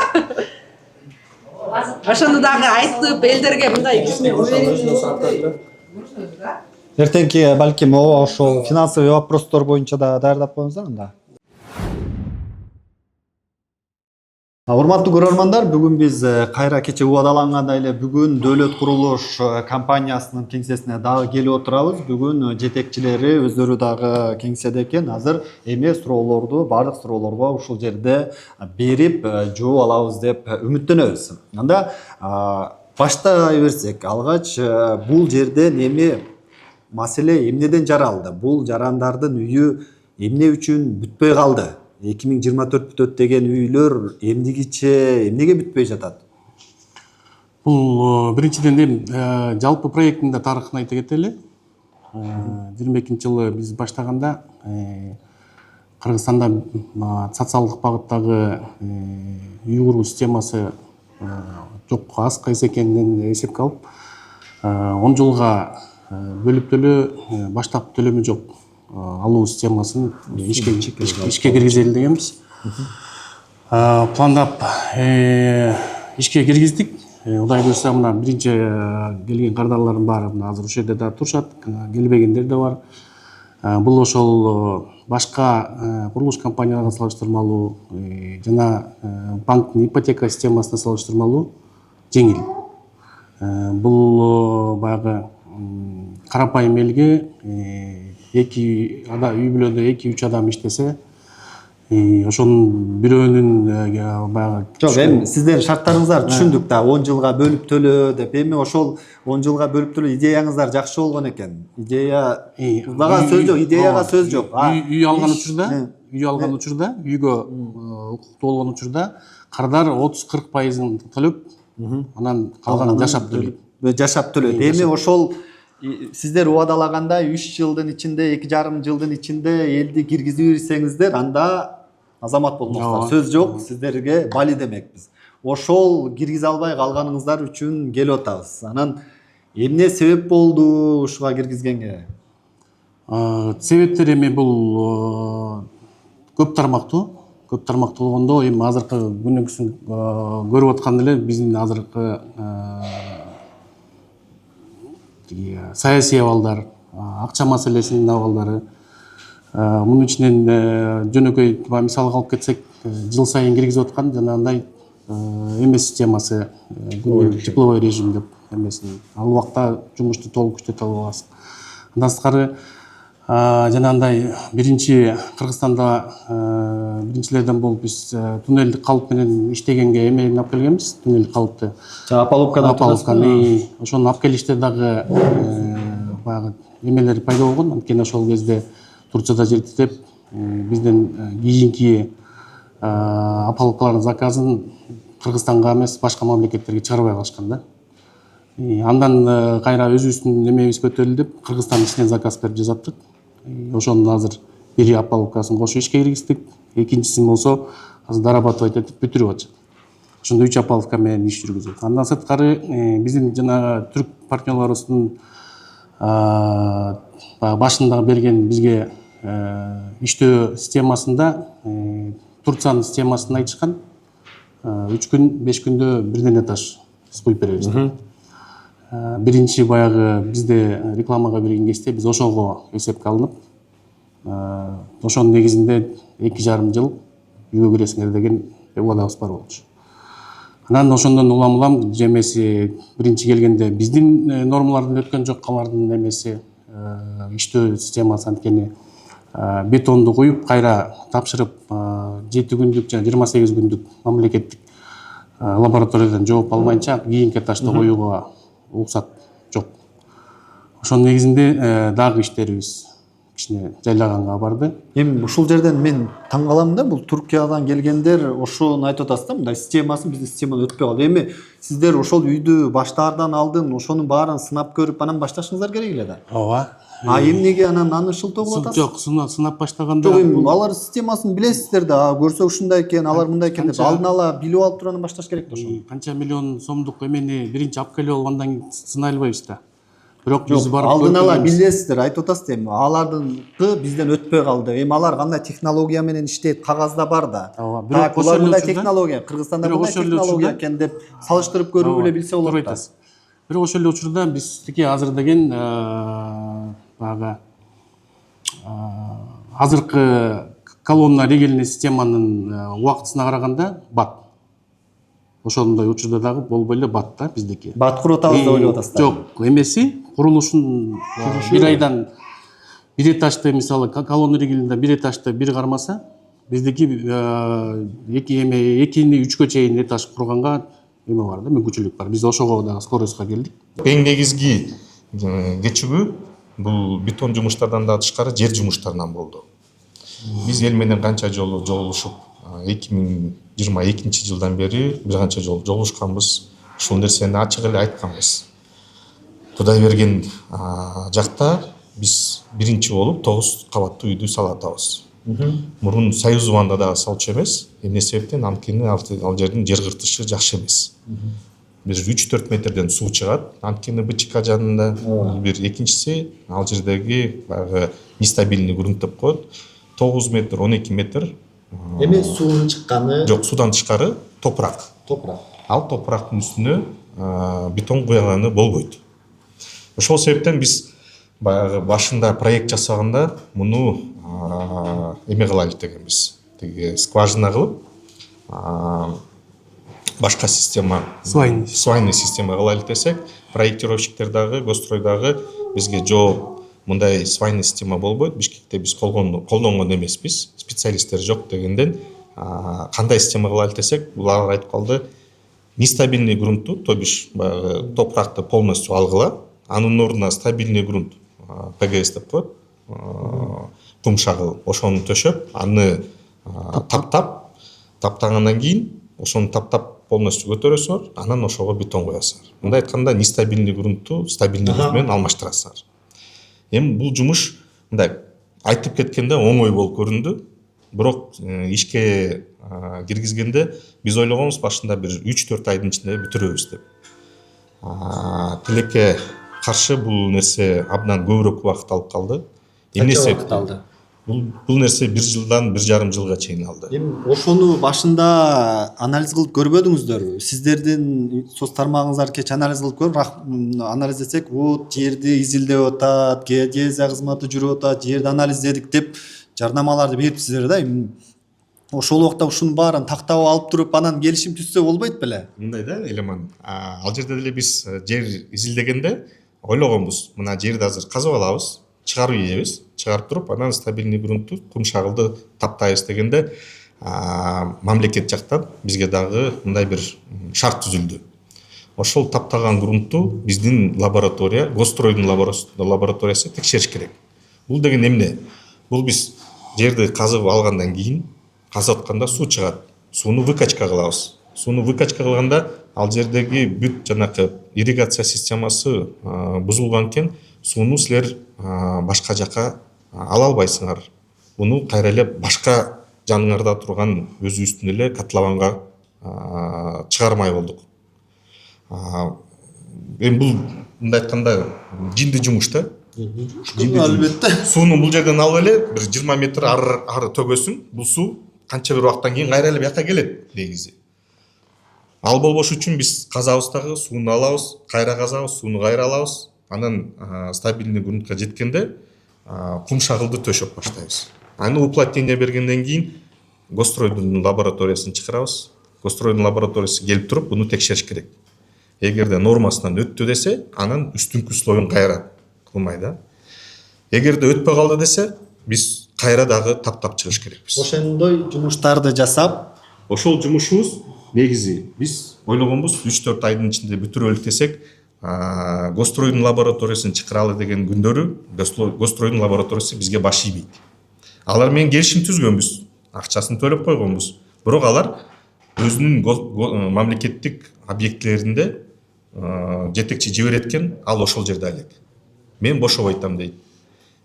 Ошону дагы айтып, элдерге мындай кичине Эртеңки балким ошол финансовый вопростор боюнча да даярдап коюңуздар анда. Урматтуу көрөрмандар, бүгүн биз кайра кече убадалангандай эле бүгүн Дөөлөт курулуш компаниясынын кеңсесине дагы келип отурабыз. Бүгүн жетекчилери өздөрү дагы кеңседе экен. Азыр эме суроолорду, бардык суроолорго ушул жерде берип жооп алабыз деп үмүттөнөбүз. Анда баштай берсек, алгач бул жерден эми маселе эмнеден жаралды? Бул жарандардын үйү эмне үчүн бүтпөй калды? 2024 бүтөт деген үйлөр эмнеге бүтпөй жатат? Бул биринчиден жалпы проекттин да тарыхын айта кетели. 22-жылы биз баштаганда Кыргызстанда социалдык багыттагы үй куруу системасы жок, аз кайсы экенин эсепке алып, 10 жылга бөлүп баштап төлөмү жок алуу системасын ишке киргизели дегенбиз. Пландап ишке киргиздик. Кудай буйрса мына биринчи келген кардарлардын баары азыр ошол жерде да турушат, келбегендер да бар. Бул ошол башка курулуш компанияларга салыштырмалуу жана банктын ипотека системасына салыштырмалуу жеңил. Бул баягы карапайым элге үй бүлөдө 2-3 адам иштесе, ошонун бирөөнүн баягы жок, эми сиздердин шарттарыңыздар түшүндүк да, 10 жылга бөлүп төлөө деп. Эми ошол 10 жылга бөлүп төлөө идеяңыздар жакшы болгон экен. Идеяга сөз жок, идеяга сөз жок. Үй алган учурда, үйгө укуктуу болгон учурда кардар 30-40%ын төлөп, анан калганын жашап төлөйт. Эми ошол сиздер убадалагандай 3 жылдын ичинде, 2,5 жылдын ичинде элди киргизип берсеңиздер, анда азамат болмоксуңар. Сөз жок, сиздерге бали демекпиз. Ошол киргизе албай калганыңыздар үчүн келип атабыз. Анан эмне себеп болду ушуга киргизгенге? Себептер эми бул көп тармактуу. Көп тармактуу болгондо, эми азыркы күнүгүсүн көрүп аткан эле биздин азыркы саясий абалдар, акча маселесинин абалдары. Мунун ичинен жөнөкөй мисалга алып кетсек, жыл сайын киргизип аткан жанагындай эме системасы, тепловой режим деп эмесин. Ал убакта жумушту толук күчөтө албайсың. Андан сырткары жанагындай биринчи Кыргызстанда биринчилерден болуп биз туннелдик калып менен иштегенге эмени алып келгенбиз, туннелдик калыпты. Опалубканы ошону алып келиште дагы баягы эмелер пайда болгон. Анткени ошол кезде Турцияда жертип, бизден кийинки опалубкалардын заказын Кыргызстанга эмес башка мамлекеттерге чыгарбай калышкан да. Андан кайра өзүбүздүн немебиз көтөрүлүп Кыргызстан ичинен заказ берип жасаттык. Ошонун азыр бир опалубкасын кошуп ишке киргиздик. Экинчисин болсо азыр дорабатывать этип бүтүрүп атышат. Ошондо 3 опалубка менен иш жүргүзөт. Андан сырткары биздин жана түрк партнерлорубуздун башында берген бизге иштөө системасында Турциянын системасын айтышкан 3 күн 5 күндө бирден этаж куюп беребиз. Биринчи баягы бизде рекламага берген кезде биз ошого эсепке алынып, ошонун негизинде 2,5 жыл үйгө киресиңер деген убадабыз бар болчу. Анан ошондон улам жемеси биринчи келгенде биздин нормалардан өткөн жок, алардын немеси иштөө системасы анткени бетонду куюп кайра тапшырып 7 күндүк жана 28 күндүк мамлекеттик лабораториядан жооп алмайынча кийинки этажды коюуга уруксат жок. Ошонун негизинде дагы иштерибиз кичине жайлаганга барды. Эми ушул жерден мен таң калам да, бул Туркиядан келгендер ошону айтып атасыз да, мындай системасын биздин системаны өтпөй калды. Эми сиздер ошол үйдү баштаардан алдын ошонун баарын сынап көрүп анан башташыңыздар керек эле да. Ооба. Эмнеге анан аны шылтоо кылып атасыз? Жок, сынап баштаганда. Жок, эми алар системасын билесиздер да, көрсө ушундай экен, алар мындай экен деп алдын ала билип алып туруп анан башташ керек да ошону. Канча миллион сомдук эмени биринчи алып келип алып андан кийин сынай албайбыз да. Бирок биз барып алдын ала билесиздер, айтып атасыз эми алардыкы бизден өтпөй калды. Эми алар кандай технология менен иштейт, кагазда бар да. Бирок ошол мындай технология, Кыргызстанда мындай технология экен деп салыштырып көрүп эле билсе болот да. Бирок ошол эле учурда биздики азыр деген баягы азыркы колонна регельный системанын убактысына караганда бат. Ошондой учурда дагы болбой эле бат да биздики. Бат куруп атабыз деп ойлоп атасыздар. Жок, эмеси курулушун бир айдан бир этажды мисалы колонна регелинде бир этажды бир кармаса, биздики 2-3 3кө чейин этаж курганга эме бар да, мүмкүнчүлүк бар. Биз ошого дагы скоростька келдик. Эң негизги кечүгүү бул бетон жумуштардан да тышкары жер жумуштарынан болду. Биз эл менен канча жолу жолугушуп 2022 жылдан бери бир канча жолу жолугушканбыз. Ушул нерсени ачык эле айтканбыз. Кудай берген жакта биз биринчи болуп 9 кабаттуу үйдү сала атабыз. Мурун Союз убанда дагы салчу эмес. Эмне себептен анткени ал жердин жер кыртышы жакшы эмес. Бир 3-4 метрден суу чыгат. Анткени БЧК жанында бир экинчиси ал жердеги баягы нестабильный грунт деп коет. 9 метр, 12 метр. Эми суунун чыкканы? Жок, судан тышкары топурак. Ал топурактын үстүнө бетон куяганы болбойт. Ошол себептен биз баягы башында проект жасаганда муну эме кылайлык дегенбиз. Тиги скважина кылып башка система, свайный система кылайлык десек, проектировщиктер дагы, гострой дагы бизге жооп мындай свайный система болбойт. Бишкекте биз колдонгон эмеспиз, специалисттер жок дегенден кандай система кылайлык десек, булар айтып калды, нестабильный грунтту, то бишь топуракты полностью алгыла, анын ордуна стабильный грунт, ПГС деп коет, кум шагыл, ошону төшөп, аны таптагандан кийин ошону таптап полностью көтөрөсүңөр, анан ошого бетон коесуңар. Мындай айтканда нестабильный грунтту стабильный грунт менен алмаштырасыңар. Эми бул жумуш мындай айтып кеткенде оңой болуп көрүндү, бирок ишке киргизгенде биз ойлогонбуз башында бир 3-4 айдын ичинде бүтүрөбүз деп. Тилекке каршы бул нерсе абдан көбүрөөк убакыт алып калды. Эмне себептен алды? Бул нерсе 1 жылдан 1,5 жылга чейин алды. Эми ошону башында анализ кылып көрбөдүңүздөрбү? Сиздердин соц тармагыңыздар кеч анализ кылып көрүп, анализдесек, вот жерди изилдеп атат, геодезия кызматы жүрүп атат, жерди анализдедик деп жарнамаларды берипсиздер да. Ошол убакта ушунун баарын тактап алып туруп, анан келишим түзсө болбойт беле? Мындай да, Элеман. Ал жерде деле биз жер изилдегенде ойлогонбуз, мына жерди азыр казып алабыз, чыгарып ийебиз, чыгарып туруп, анан стабильный грунтту, кум шагылды таптайбыз дегенде, мамлекет жактан бизге дагы мындай бир шарт түзүлдү. Ошол таптаган грунтту биздин лаборатория, Гостройдун лабораториясы текшериш керек. Бул деген эмне? Бул биз жерди казып алгандан кийин казып атканда суу чыгат. Сууну выкачка кылабыз. Сууну выкачка кылганда ал жердеги бүт жанакы ирригация системасы бузулган экен, сууну силер башка жака ала албайсыңар. Буну кайра эле башка жаныңарда турган өзүбүздүн эле котлованга чыгармай болдук. Эми бул мындай айтканда жинди жумуш да. Албетте. Сууну бул жерден алып эле бир 20 метр ары төгөсүң, бул суу канча бир убакыттан кийин кайра эле бияка келет негизи. Ал болбош үчүн биз казабыз дагы, сууну алабыз, кайра казабыз, сууну кайра алабыз. Анан стабильный грунтка жеткенде кум шагылды төшөп баштайбыз. Аны уплотнение бергенден кийин Гостройдун лабораториясын чакырабыз. Гостройдун лабораториясы келип туруп буну текшериш керек. Эгерде нормасынан өттү десе, анан үстүнкү слоюн кайра кылмай да. Эгерде өтпөй калды десе, биз кайра дагы таптап чыгыш керекпиз. Ошондой жумуштарды жасап, ошол жумушубуз негизи биз ойлогонбуз 3-4 айдын ичинде бүтүрөлүк десек, Гостройдун лабораториясын чакыралы деген күндөрү Гостройдун лабораториясы бизге баш ийбейт. Алар менен келишим түзгөнбүз, акчасын төлөп койгонбуз. Бирок алар өзүнүн мамлекеттик объектилеринде жетекчи жибереткен, ал ошол жерде элек. Мен бошоп айтам дейт.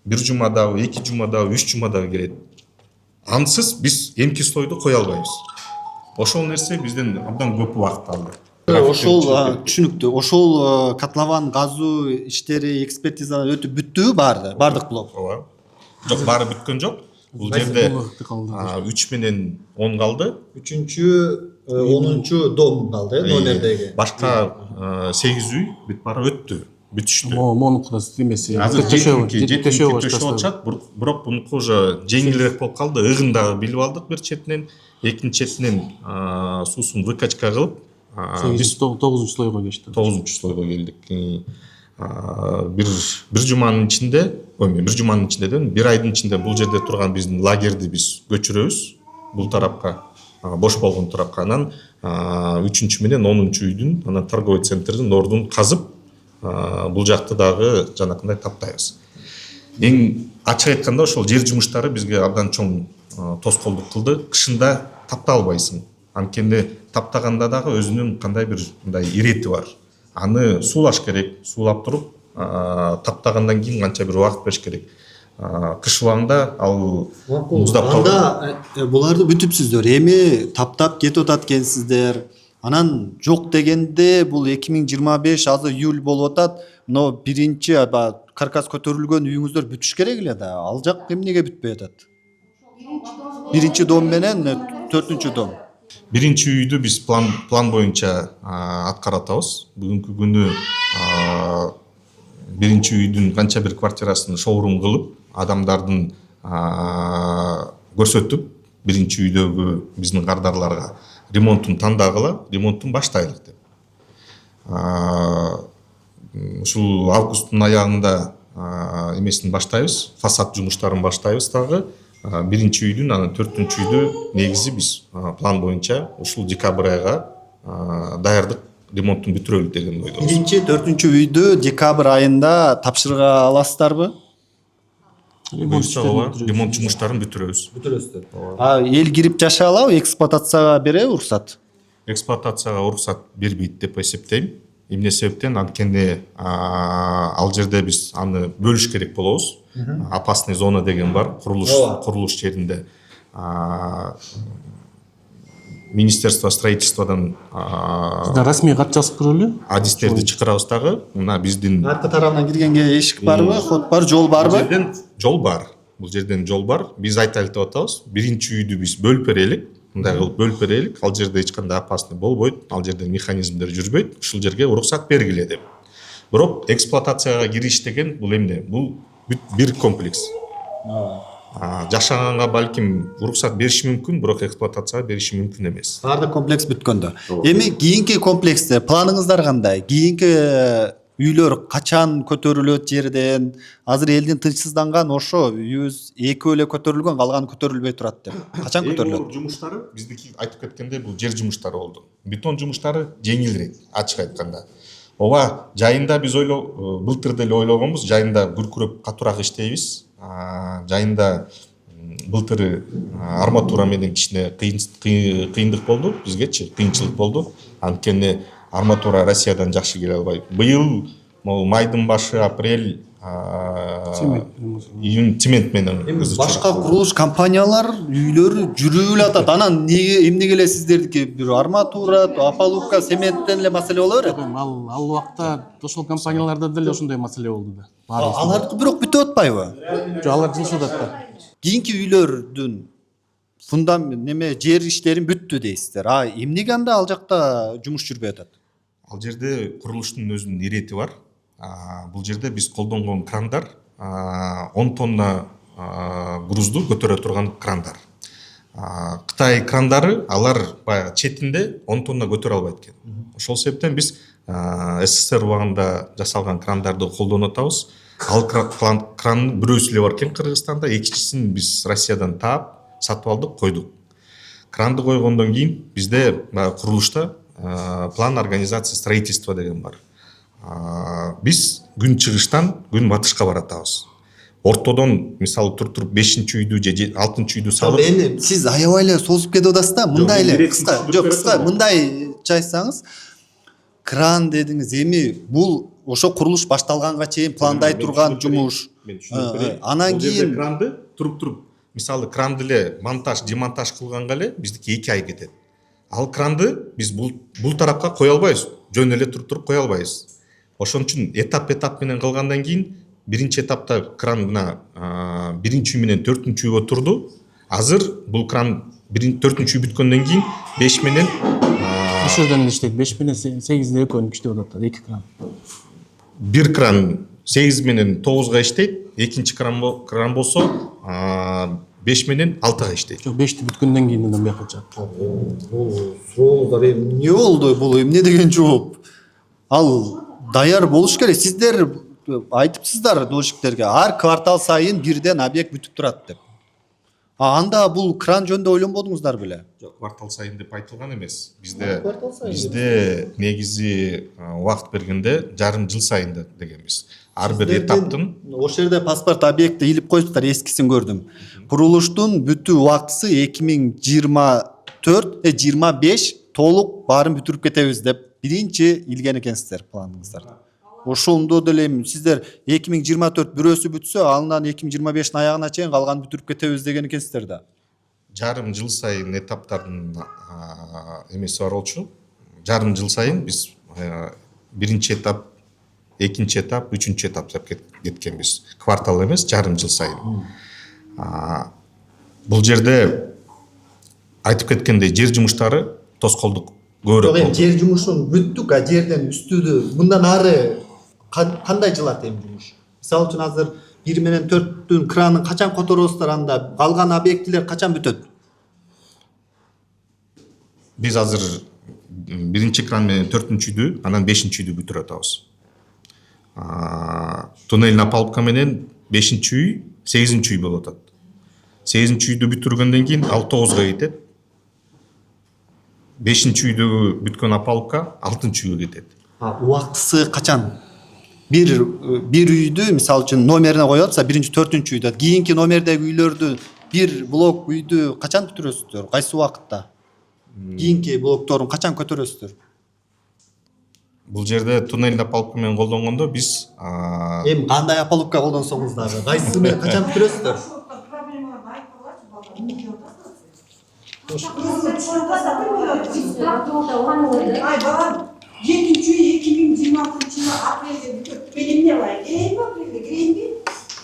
1 жумадабы, 2 жумадабы, 3 жумадабы келет. Ансыз биз эмки слойду кое албайбыз. Ошол нерсе бизден абдан көп убакыт алды. ошол түшүнүктүү. Ошол котлован газуу иштери экспертизадан өтүп бүттүбү бардык блок? Ооба. Жок, баары бүткөн жок. Бул жерде 3 менен 10 калды. 3-чү, 10-чу дом калды, номердеги. Башка 8 үй бүт баары өттү, бүтүштү. Монуку да эмеси. Азыр жетинки төшөп атышат, бирок бунуку уже жеңилирээк болуп калды. Ыгын дагы билип алдык бир четинен, экинчи четинен суусун выкачка кылып, биз 9-чу слойго кечти. 9-чу слойго келдик. Бир жуманын ичинде, бир жуманын ичинде дедим, бир айдын ичинде бул жерде турган биздин лагерди биз көчүрөбүз бул тарапка, бош болгон тарапка. Анан 3-чү менен 10-чу үйдүн, анан торговый центрдин ордун казып, бул жакты дагы жанакындай таптайбыз. Эң ачык айтканда ошол жер жумуштары бизге абдан чоң тоскоолдук кылды. Кышында тапта албайсың. Анткенде таптаганда дагы өзүнүн кандай бир мындай ирети бар. Аны суулаш керек, суулап туруп, таптагандан кийин канча бир убакыт бериш керек. Кыш убагында ал муздап калды. Анда буларды бүтүпсүздөр. Эми таптап кетип атат экенсиздер. Анан жок дегенде бул 2025 азыр июль болуп атат. Но биринчи каркас көтөрүлгөн үйүңүздөр бүтүш керек эле да. Ал жак эмнеге бүтпөй атат? Биринчи дом менен 4-чү дом. Биринчи үйдү биз план боюнча аткара атабыз. Бүгүнкү күнү биринчи үйдүн канча бир квартирасын шоурум кылып, адамдардын көрсөтүп, биринчи үйдөгү биздин кардарларга ремонтун тандагыла, ремонтун баштайлык деп. Ушул августтун аягында эмесин баштайбыз, фасад жумуштарын баштайбыз дагы. Биринчи үйдүн, анан 4-чү үйдү негизи биз план боюнча ушул декабрь айга даярдык ремонтун бүтүрөлүк деген ойдобуз. Биринчи, 4-чү үйдү декабрь айында тапшырга аласыздарбы? Ремонт жумуштарын бүтүрөбүз. Эл кирип жашай алабы, эксплуатацияга береби уруксат? Эксплуатацияга уруксат бербейт деп эсептейм. Эмне себептен, анткенде ал жерде биз аны бөлүш керек болобуз. Опасный зона деген бар, курулуш жеринде. Министерство строительстводан расмий кат жазып көрөлү. Адистерди чакырабыз дагы. Мына биздин аркы тарабынан киргенге эшик барбы, ход бар, жол барбы? Жол бар. Бул жерден жол бар. Биз айтайлык деп атабыз. Биринчи үйдү биз бөлүп берелик. Мындай кылып бөлүп берелик. Ал жерде эч кандай опасный болбойт. Ал жерде механизмдер жүрбөйт. Ушул жерге уруксат бергиле деп. Бирок эксплуатацияга кириш деген бул эмне? Бул бир комплекс. Жашаганга балким уруксат бериши мүмкүн, бирок эксплуатацияга бериши мүмкүн эмес. Баардык комплекс бүткөндө. Эми кийинки комплексте планыңыздар кандай? Кийинки үйлөр качан көтөрүлөт жерден? Азыр элдин тынчсызданган ошо үйүбүз экөө эле көтөрүлгөн, калганы көтөрүлбөй турат деп. Качан көтөрүлөт? Жумуштары биздики айтып кеткенде бул жер жумуштары болду. Бетон жумуштары жеңилирээк, ачык айтканда. Ооба, жайында биз былтыр деле ойлогонбуз, жайында күркүрөп катуураак иштейбиз. Жайында былтыр арматура менен кичине кыйындык болду бизгечи, кыйынчылык болду. Анткени арматура Россиядан жакшы келе албайт. Быйыл могу майдын башы апрель июнь цемент менен башка курулуш компаниялар үйлөрү жүрүп эле атат. Анан эмнеге эле сиздердики бир арматура, опалубка, цементтен эле маселе боло берет? Ал убакта ошол компанияларда деле ошондой маселе болду да. Алардыкы бирок бүтүп атпайбы? Жок, алар жылышып атат да. Кийинки үйлөрдүн фундамент неме жер иштерин бүттү дейсиздер. Эмнеге анда ал жакта жумуш жүрбөй атат? Ал жерде курулуштун өзүнүн ирети бар. Бул жерде биз колдонгон крандар 10 тонна грузду көтөрө турган крандар. Кытай крандары алар баягы четинде 10 тонна көтөрө албайт экен. Ошол себептен биз СССР убагында жасалган крандарды колдонуп атабыз. Ал кран бирөөсү эле бар экен Кыргызстанда, экинчисин биз Россиядан таап, сатып алдык, койдук. Кранды койгондон кийин бизде курулушта план организации строительства деген бар. Биз күн чыгыштан күн батышка баратабыз. Ортодон мисалы туруп 5-үйдү же 6-үйдү салып. Эми сиз аябай эле созуп кетип атасыз да. Мындай эле кыска мындай айтсаңыз, кран дедиңиз, эми бул ошо курулуш башталганга чейин пландай турган жумуш. Анан кийин кранды туруп мисалы кранды эле монтаж, демонтаж кылганга эле биздики 2 ай кетет. Ал кранды биз бул тарапка кое албайбыз. Жөн эле туруп кое албайбыз. Ошон үчүн этап менен кылгандан кийин биринчи этапта кран мына 1-үй менен 4-үйгө турду. Азыр бул кран 4-үй бүткөндөн кийин 5 менен Ошол жерден эле иштейт. 5 менен 8-де экөөнү иштеп атат, 2 кран. Бир кран 8 менен 9га иштейт, экинчи кран болсо 5 менен 6га иштейт. Жок, 5ти бүткөндөн кийин андан бияка чыгат. сурооңуздар эмне болду? Бул эмне деген жооп? Ал даяр болуш керек. Сиздер айтыпсыздар дольщиктерге, ар квартал сайын бирден объект бүтүп турат деп. Анда бул кран жөнүндө ойлонбодуңуздар беле? Жок, квартал сайын деп айтылган эмес. Бизде негизи убакыт бергенде жарым жыл сайын дегенбиз. Ар бир этаптын ошол жерде паспорт объекти илип коюптур, эскисин көрдүм. Курулуштун бүтүү убактысы 2024-25 толук баарын бүтүрүп кетебиз деп биринчи илген экенсиздер планыңыздарда. Ошондо деле сиздер 2024 бирөөсү бүтсө, андан 2025-тин аягына чейин калган бүтүрүп кетебиз деген экенсиздер да. Жарым жыл сайын этаптардын эмеси бар болчу. Жарым жыл сайын биз биринчи этап, экинчи этап, үчүнчү этап деп кеткенбиз. Квартал эмес, жарым жыл сайын. Бул жерде айтып кеткендей жер жумуштары тоскоолдук көбүрөөк болду. Жер жумушун бүттүк, жерден үстүдү мындан ары кандай жылат эми жумуш? Мисалы үчүн азыр 1 менен 4-түн кранын качан которосуздар, анда калган объектилер качан бүтөт? Биз азыр биринчи кран менен 4-үйдү, анан 5-үйдү бүтүрүп атабыз. Туннель опалубка менен 5-үй, 8-үй болуп атат. 8-үйдү бүтүргөндөн кийин 9га кетет. 5-үйдү бүткөн опалубка 6-үйгө кетет. Убактысы качан? Бир үйдү мисалы үчүн номерине коюп атса, 1-4-үйдө, кийинки номердеги үйлөрдү, бир блок үйдү качан бүтүрөсүздөр? Кайсы убакытта? Кийинки блокторун качан көтөрөсүздөр? Бул жерде туннель опалубка менен колдонгондо биз Эми кандай опалубка колдонсоңуз дагы, кайсы менен качан бүтүрөсүздөр? Ай балам, 2026 жылы апрелде бүтөт. Мен эмне кылайын? Апрелде кирейинби?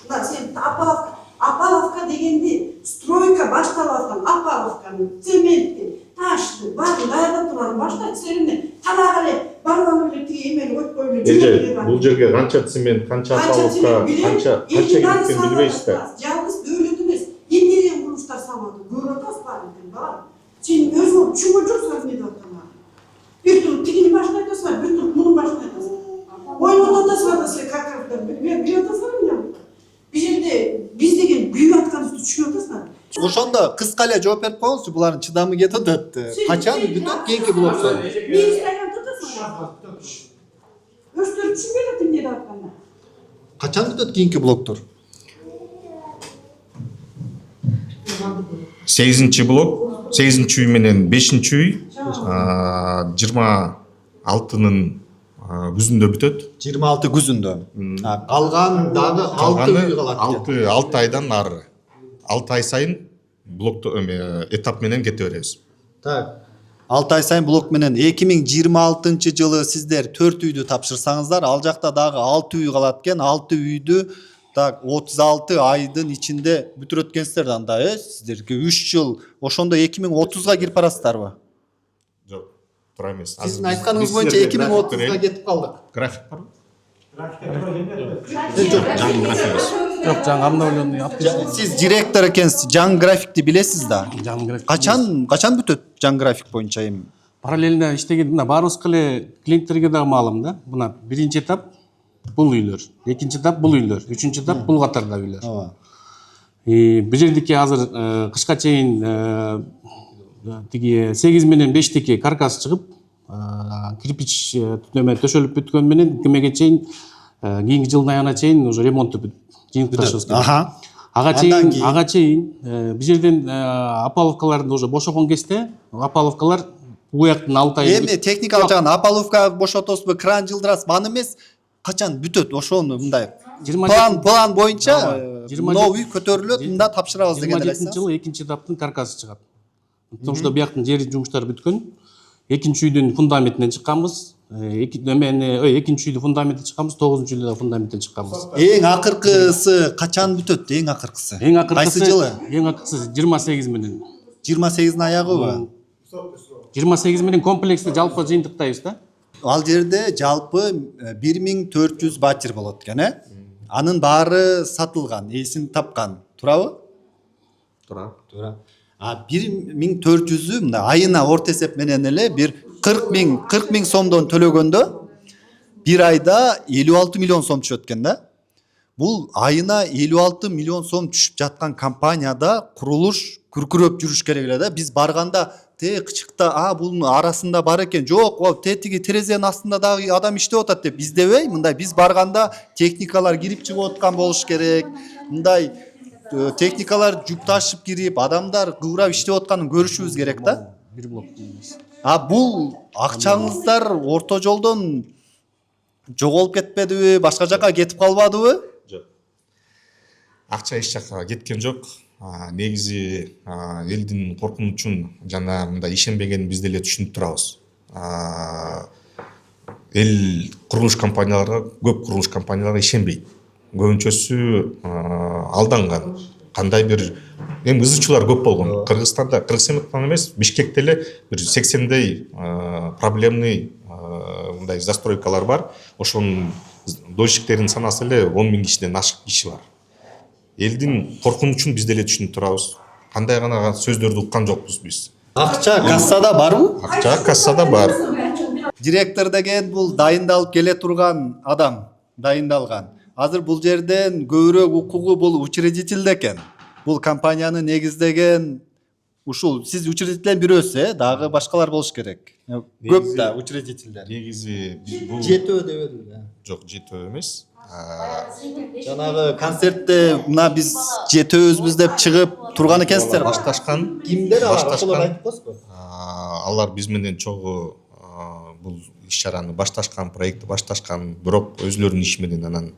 Мына сен опаловка дегенди стройка башталып аткан опаловканы, цементтин, таштын баарын даярдап турган баштайт. Сен эмне талак эле барып эле тиги эмени коюп коюп эле. Бул жерге канча цемент, канча опаловка, канча кеткен билбейсиздер. Жалгыз дөөлөт эмес. Эмнеден курулуштар салмады? Көрүп атасыз балам. Сен өзүң түшүнгөн жоксуң эмне деп атканын. Bir tur tigini başına atasın, bir tur bunun başına atasın. Oyun otasın da size kakırdı. Bir atasın ya. Biz degen büyük atkanızı düşünüyor atasın. Ошондо кыска эле жооп берип коюңузчу, булардын чыдамы кетип атат. Качан бүтөт кийинки блоктор? Bir isteyen atasın. Öştürüp düşünmüyor da emne деп атканын. Качан бүтөт кийинки блоктор? сегизинчи блок, сегизинчи үй менен бешинчи үй 26-нын күзүндө бүтөт. 26 күзүндө. Калган дагы 6 үй калат. 6 айдан ары. 6 ай сайын блокто этап менен кете беребиз. Так. 6 ай сайын блок менен 2026 жылы сиздер 4 үйдү тапшырсаңыздар, ал жакта дагы 6 үй калат экен. 6 үйдү так 36 айдын ичинде бүтүрөт экенсиздер да анда, сиздерге 3 жыл. Ошондо 2030га кирип барасыздарбы? Жок, туура эмес. Сиздин айтканыңыз боюнча 2030га кетип калдык. График барбы? Жок, жаңы обновленный алып Сиз директор экенсиз, жаңы графикти билесиз да. Качан бүтөт жаңы график боюнча эми? Параллельно иштеген мына баарыбызга эле клиенттерге дагы маалым да. Мына биринчи этап бул үйлөр, экинчи этап бул үйлөр, үчүнчү этап бул катардагы үйлөр. Бул жердики азыр кышка чейин тиги 8 менен 5тики каркас чыгып, кирпич түтөмө төшөлүп бүткөн менен кемеге чейин кийинки жылдын аягына чейин уже ремонтту жыйынтыкташыбыз керек. Ага чейин бул жерден опаловкаларды уже бошогон кезде опаловкалар буяктын 6 ай. Эми техникалык жагын опаловка бошотосузбу, кран жылдырасызбы, аны эмес, качан бүтөт ошону мындай план боюнча новый көтөрүлөт, мында тапшырабыз деген эле. 27 жылы экинчи этаптын каркасы чыгат. Потому что бияктын жер жумуштары бүткөн. Экинчи үйдүн фундаментинен чыкканбыз. Экинчи үйдүн фундаментинен чыкканбыз, 9-чу үйдүн фундаментинен чыкканбыз. Эң акыркысы качан бүтөт? Эң акыркысы. Кайсы жылы? Эң акыркысы 28 менен. 28-дин аягыбы? 28 менен комплексти жалпы жыйынтыктайбыз да. Ал жерде жалпы 1400 батчер болот экен, Анын баары сатылган, эсин тапкан, туурабы? Туура. 1400-ü мына айына орто эсеп менен эле бир 40 миң сомдон төлөгөндө бир айда 56 миллион сом түшөт экен да. Бул айына 56 миллион сом түшүп жаткан компанияда курулуш күркүрөп жүрүш керек эле да. Биз барганда кычыкта бунун арасында бар экен. Жок, тетиги терезенин астында дагы адам иштеп атат деп издебей, мындай биз барганда техникалар кирип чыгып аткан болуш керек. Мындай техникалар жүк ташып кирип, адамдар кыбырап иштеп атканын көрүшүбүз керек да. Бир блок. Бул акчаңыздар орто жолдон жоголуп кетпедиби, башка жака кетип калбадыбы? Жок. Акча эч жака кеткен жок. Негизи элдин коркунучун жана мындай ишенбегенин биз деле түшүнүп турабыз. Эл курулуш компанияларга, көп курулуш компанияларга ишенбейт. Көбүнчөсү алданган. Кандай бир эми ызычуулар көп болгон. Кыргызстанда, Кыргызстан эмес, Бишкекте эле бир 80дей проблемный мындай застройкалар бар. Ошонун дольщиктердин санасы эле 10 000 кишиден ашык киши бар. Элдин коркунучун биз деле түшүнүп турабыз. Кандай гана сөздөрдү уккан жокпуз биз. Акча кассада барбы? Акча кассада бар. Директор деген бул дайындалып келе турган адам, дайындалган. Азыр бул жерден көбүрөөк укугу бул учредитель экен. Бул компанияны негиздеген ушул сиз учредителден бирөөсү, дагы башкалар болуш керек. Көп да учредителдер. Негизи биз бул жетөө дебедиби? Жок, жетөө эмес. Жанагы концертте мына биз жетөөбүз деп чыгып турган экенсиздер. Башташкан. Кимдер алар? Ошолорду айтып коесузбу? Алар биз менен чогуу бул иш-чараны башташкан, проектти башташкан, бирок өзлөрүнүн иши менен анан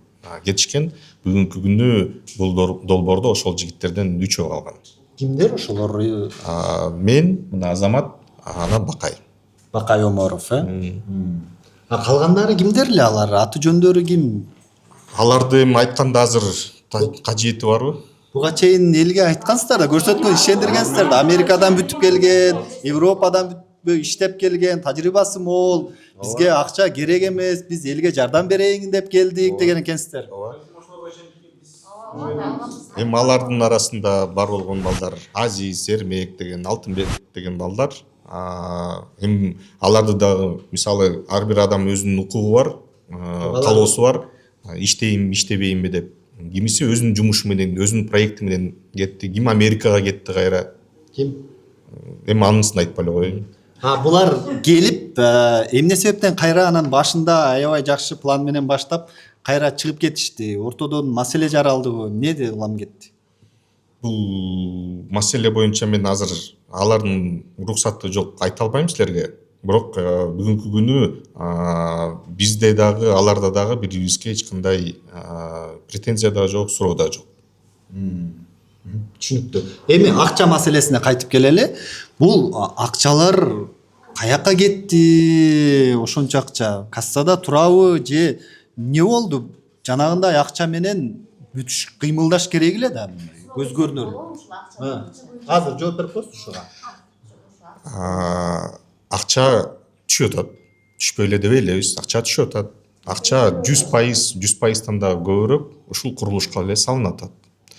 кетишкен. Бүгүнкү күнү бул долбоордо ошол жигиттерден 3 калган. Кимдер ошолор? Мен, мына Азамат, анан Бакай. Бакай Оморов, Калгандары кимдер эле алар? Аты жөндөрү ким? Аларды эми айтканда азыр кажети барбы? Буга чейин элге айткансыздар да, көрсөткөн, ишендиргенсиздер да. Америкадан бүтүп келген, Европадан иштеп келген, тажрыйбасы мол. Бизге акча керек эмес, биз элге жардам берейин деп келдик деген экенсиздер. Эми алардын арасында бар болгон балдар Азиз, Эрмек деген, Алтынбек деген балдар. Эми аларды да мисалы ар бир адам өзүнүн укугу бар, калоосу бар. Иштейинби, иштебейинби деп. Кимиси өзүнүн жумушу менен, өзүнүн проекти менен кетти. Ким Америкага кетти кайра. Ким? Эми анысын айтпай эле коеюн. Булар келип, эмне себептен кайра анан башында аябай жакшы план менен баштап, кайра чыгып кетишти. Ортодон маселе жаралдыбы? Эмне улам кетти? бул маселе боюнча мен азыр алардын уруксаты жок айта албайм силерге. Бирок бүгүнкү күнү бизде дагы аларда дагы бири бирибизге эч кандай претензия да жок, суроо да жок. Түшүнүктүү. Эми акча маселесине кайтып келели. Бул акчалар каяка кетти? Ошончо акча кассада турабы же эмне болду? Жанагындай акча менен бүтүш кыймылдаш керек эле да. Көз көрүнөр. Азыр жооп берип коесуз ушуга. Акча түшүп атат. Түшпөй эле дебей элебиз. Акча түшүп атат. Акча 100%, да көбүрөөк ушул курулушка эле салынып атат.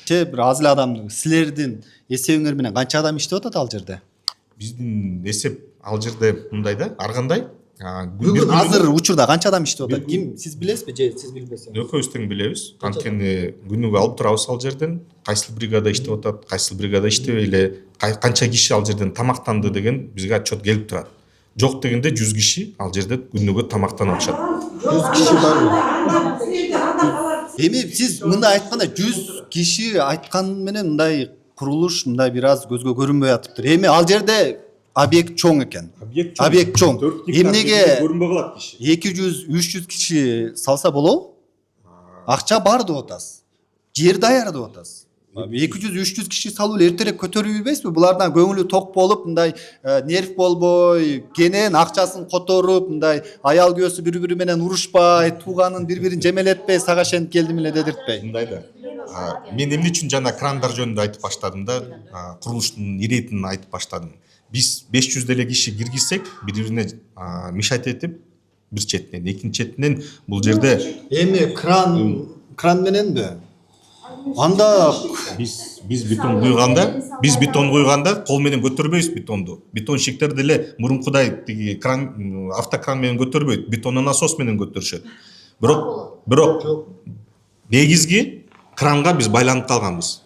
Бир аз эле адамдын силердин эсебиңер менен канча адам иштеп атат ал жерде? Биздин эсеп ал жерде мындай да, ар кандай. Бүгүн азыр учурда канча адам иштеп атат? Ким, сиз билесизби же сиз билбесеңиз? Экөөбүз тең билебиз. Анткени күнүгө алып турабыз ал жерден. Кайсыл бригада иштеп атат, кайсыл бригада иштебей эле, канча киши ал жерден тамактанды деген бизге отчет келип турат. Жок дегенде 100 киши ал жерде күнүгө тамактанып атышат. 100 киши барбы? Эми сиз мындай айтканда 100 киши айткан менен мындай курулуш мындай бир аз көзгө көрүнбөй атыптыр. Эми ал жерде объект чоң экен. Объект чоң. Эмнеге 200-300 киши салса болобу? Акча бар деп атасыз. Жер даяр деп атасыз. 200-300 киши салып эртерээк көтөрүп жүрбөйсүзбү? Булардан көңүлү ток болуп, мындай нерв болбой, кенен акчасын которуп, мындай аял күйөөсү бири-бири менен урушпай, тууганын бири-бирин жемелетпей, сага ишенип келдим эле дедиртпей. Мындай да. Мен эмне үчүн жана крандар жөнүндө айтып баштадым да, курулуштун иретин айтып баштадым. Биз 500 деле киши киргизсек, бири-бирине мешать этип, бир четинен, экинчи четинен бул жерде эми кран мененби? Анда биз бетон куйганда кол менен көтөрбөйбүз бетонду. Бетонщиктер деле мурункудай тиги кран, автокран менен көтөрбөйт, бетонун насос менен көтөрүшөт. Бирок негизги кранга биз байланып калганбыз.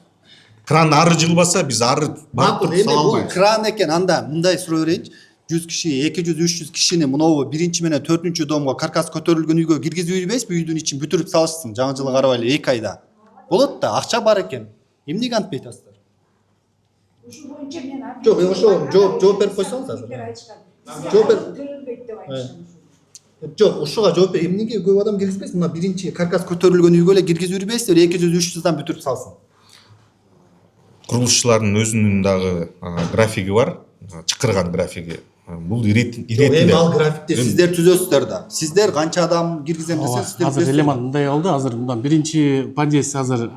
Кран ары жылбаса, биз ары барып туруп сала албайбыз. Бул кран экен, анда мындай суроо берейинчи. 100 киши, 200-300 кишини мынобу биринчи менен 4-үнчү домго каркас көтөрүлгөн үйгө киргизип үйрүбөйсүзбү? Үйдүн ичин бүтүрүп салышсын, жаңы жылы карабай эле 2 айда. Болот да, акча бар экен. Эмнеге антпай атасыздар? Ушул боюнча мен Жок, ошо жооп берип койсоңуз азыр. Жооп берип. Жок, ушуга жооп бер. Эмнеге көп адам киргизбейсиз? Мына биринчи каркас көтөрүлгөн үйгө эле киргизип үйрүбөйсүзбү? 200-300дан бүтүрүп салсын. Курулушчулардын өзүнүн дагы графиги бар, чакырган графиги. Бул ирет. Эми ал графикти сиздер түзөсүздөр да. Сиздер канча адам киргизем десеңиз, сиздер азыр элемент мындай болду. Азыр мындан биринчи подъезд азыр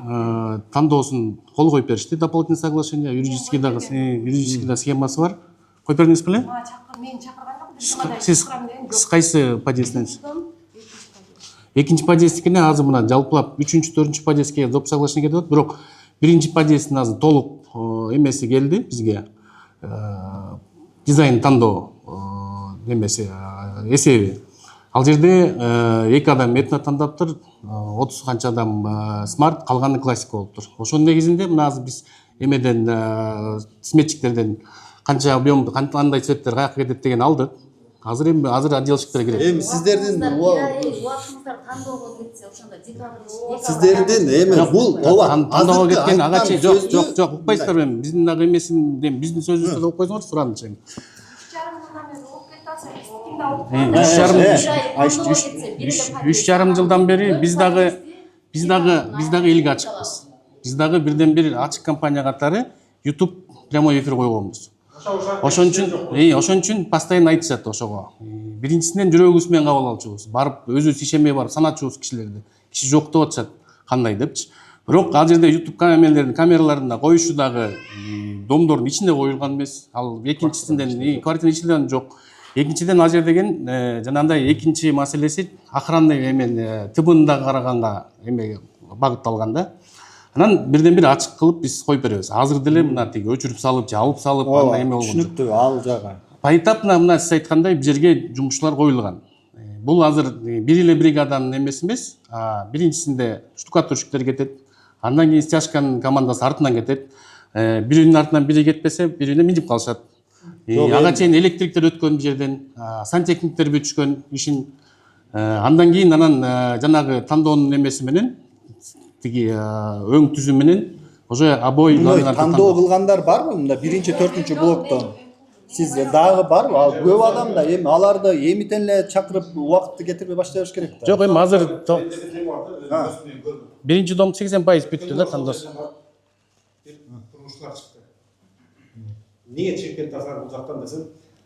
тандоосун кол коюп беришти. Дополнительное соглашение, юридический да схемасы бар. Коюп бердиңиз беле? Сиз кайсы подъездденсиз? Экинчи подъездикине азыр мына жалпылап 3-4 подъездге доп соглашение кетип атат. Бирок биринчи подъезддин азыр толук эмеси келди бизге. Дизайн тандоо эмеси эсеби. Ал жерде 2 адам метно тандаптыр, 30 канча адам смарт, калганы классик болуптур. Ошонун негизинде мына азыр биз эмеден сметчиктерден канча объем, кандай цветтер каяка кетет деген алдык. Азыр отделщиктер керек. Эми сиздердин убактыңыздар тандоого кетсе, ошондо декабрь. Сиздердин эми бул тандоого кеткен агачы жок, укпайсыздарбы эми? Биздин дагы эмесин, биздин сөзүбүздү алып койсоңор суранычы. 3,5 жылдан бери биз дагы элге ачыкпыз. Биз дагы бирден бир ачык компания катары YouTube прямой эфир койгонбуз. Ошон үчүн постоянно айтышат ошого. Биринчисинен жүрөгүбүз менен кабыл алчубуз. Барып өзүбүз ишенбей барып саначубуз кишилерди. Киши жок деп атышат. Кандай депчи. Бирок ал жерде YouTube камераларында коюшу дагы домдордун ичинде коюлган эмес. Ал экинчисинен квартиранын ичинде жок. Экинчиден ал жер деген жанагындай экинчи маселеси охранный эмен тыбында караганга эме багытталган да. Анан бирден бир ачык кылып биз коюп беребиз. Азыр деле мына тиги өчүрүп салып, жабып салып, андай эме болгон. Түшүнүктүү, ал жагы. Поэтапно мына сиз айткандай бул жерге жумушчулар коюлган. Бул азыр бир эле бригаданын эмеси эмес. Биринчисинде штукатурщиктер кетет. Андан кийин стяжканын командасы артынан кетет. Биринин артынан бири кетпесе, бирине минип калышат. Ага чейин электриктер өткөн жерден, сантехниктер бүтүшкөн ишин. Андан кийин жанагы тандоонун эмеси менен тиги өң түзүм менен уже обои тандоо кылгандар барбы мында 1-4 блоктон? Сиз дагы барбы? Ал көп адам да эми аларды эмитен эле чакырып убакытты кетирбей баштабаш керек да. Жок, эми азыр биринчи дом 80% бүттү да тандоосу. Эмнеге чыгып кетасыңар бул жактан десем,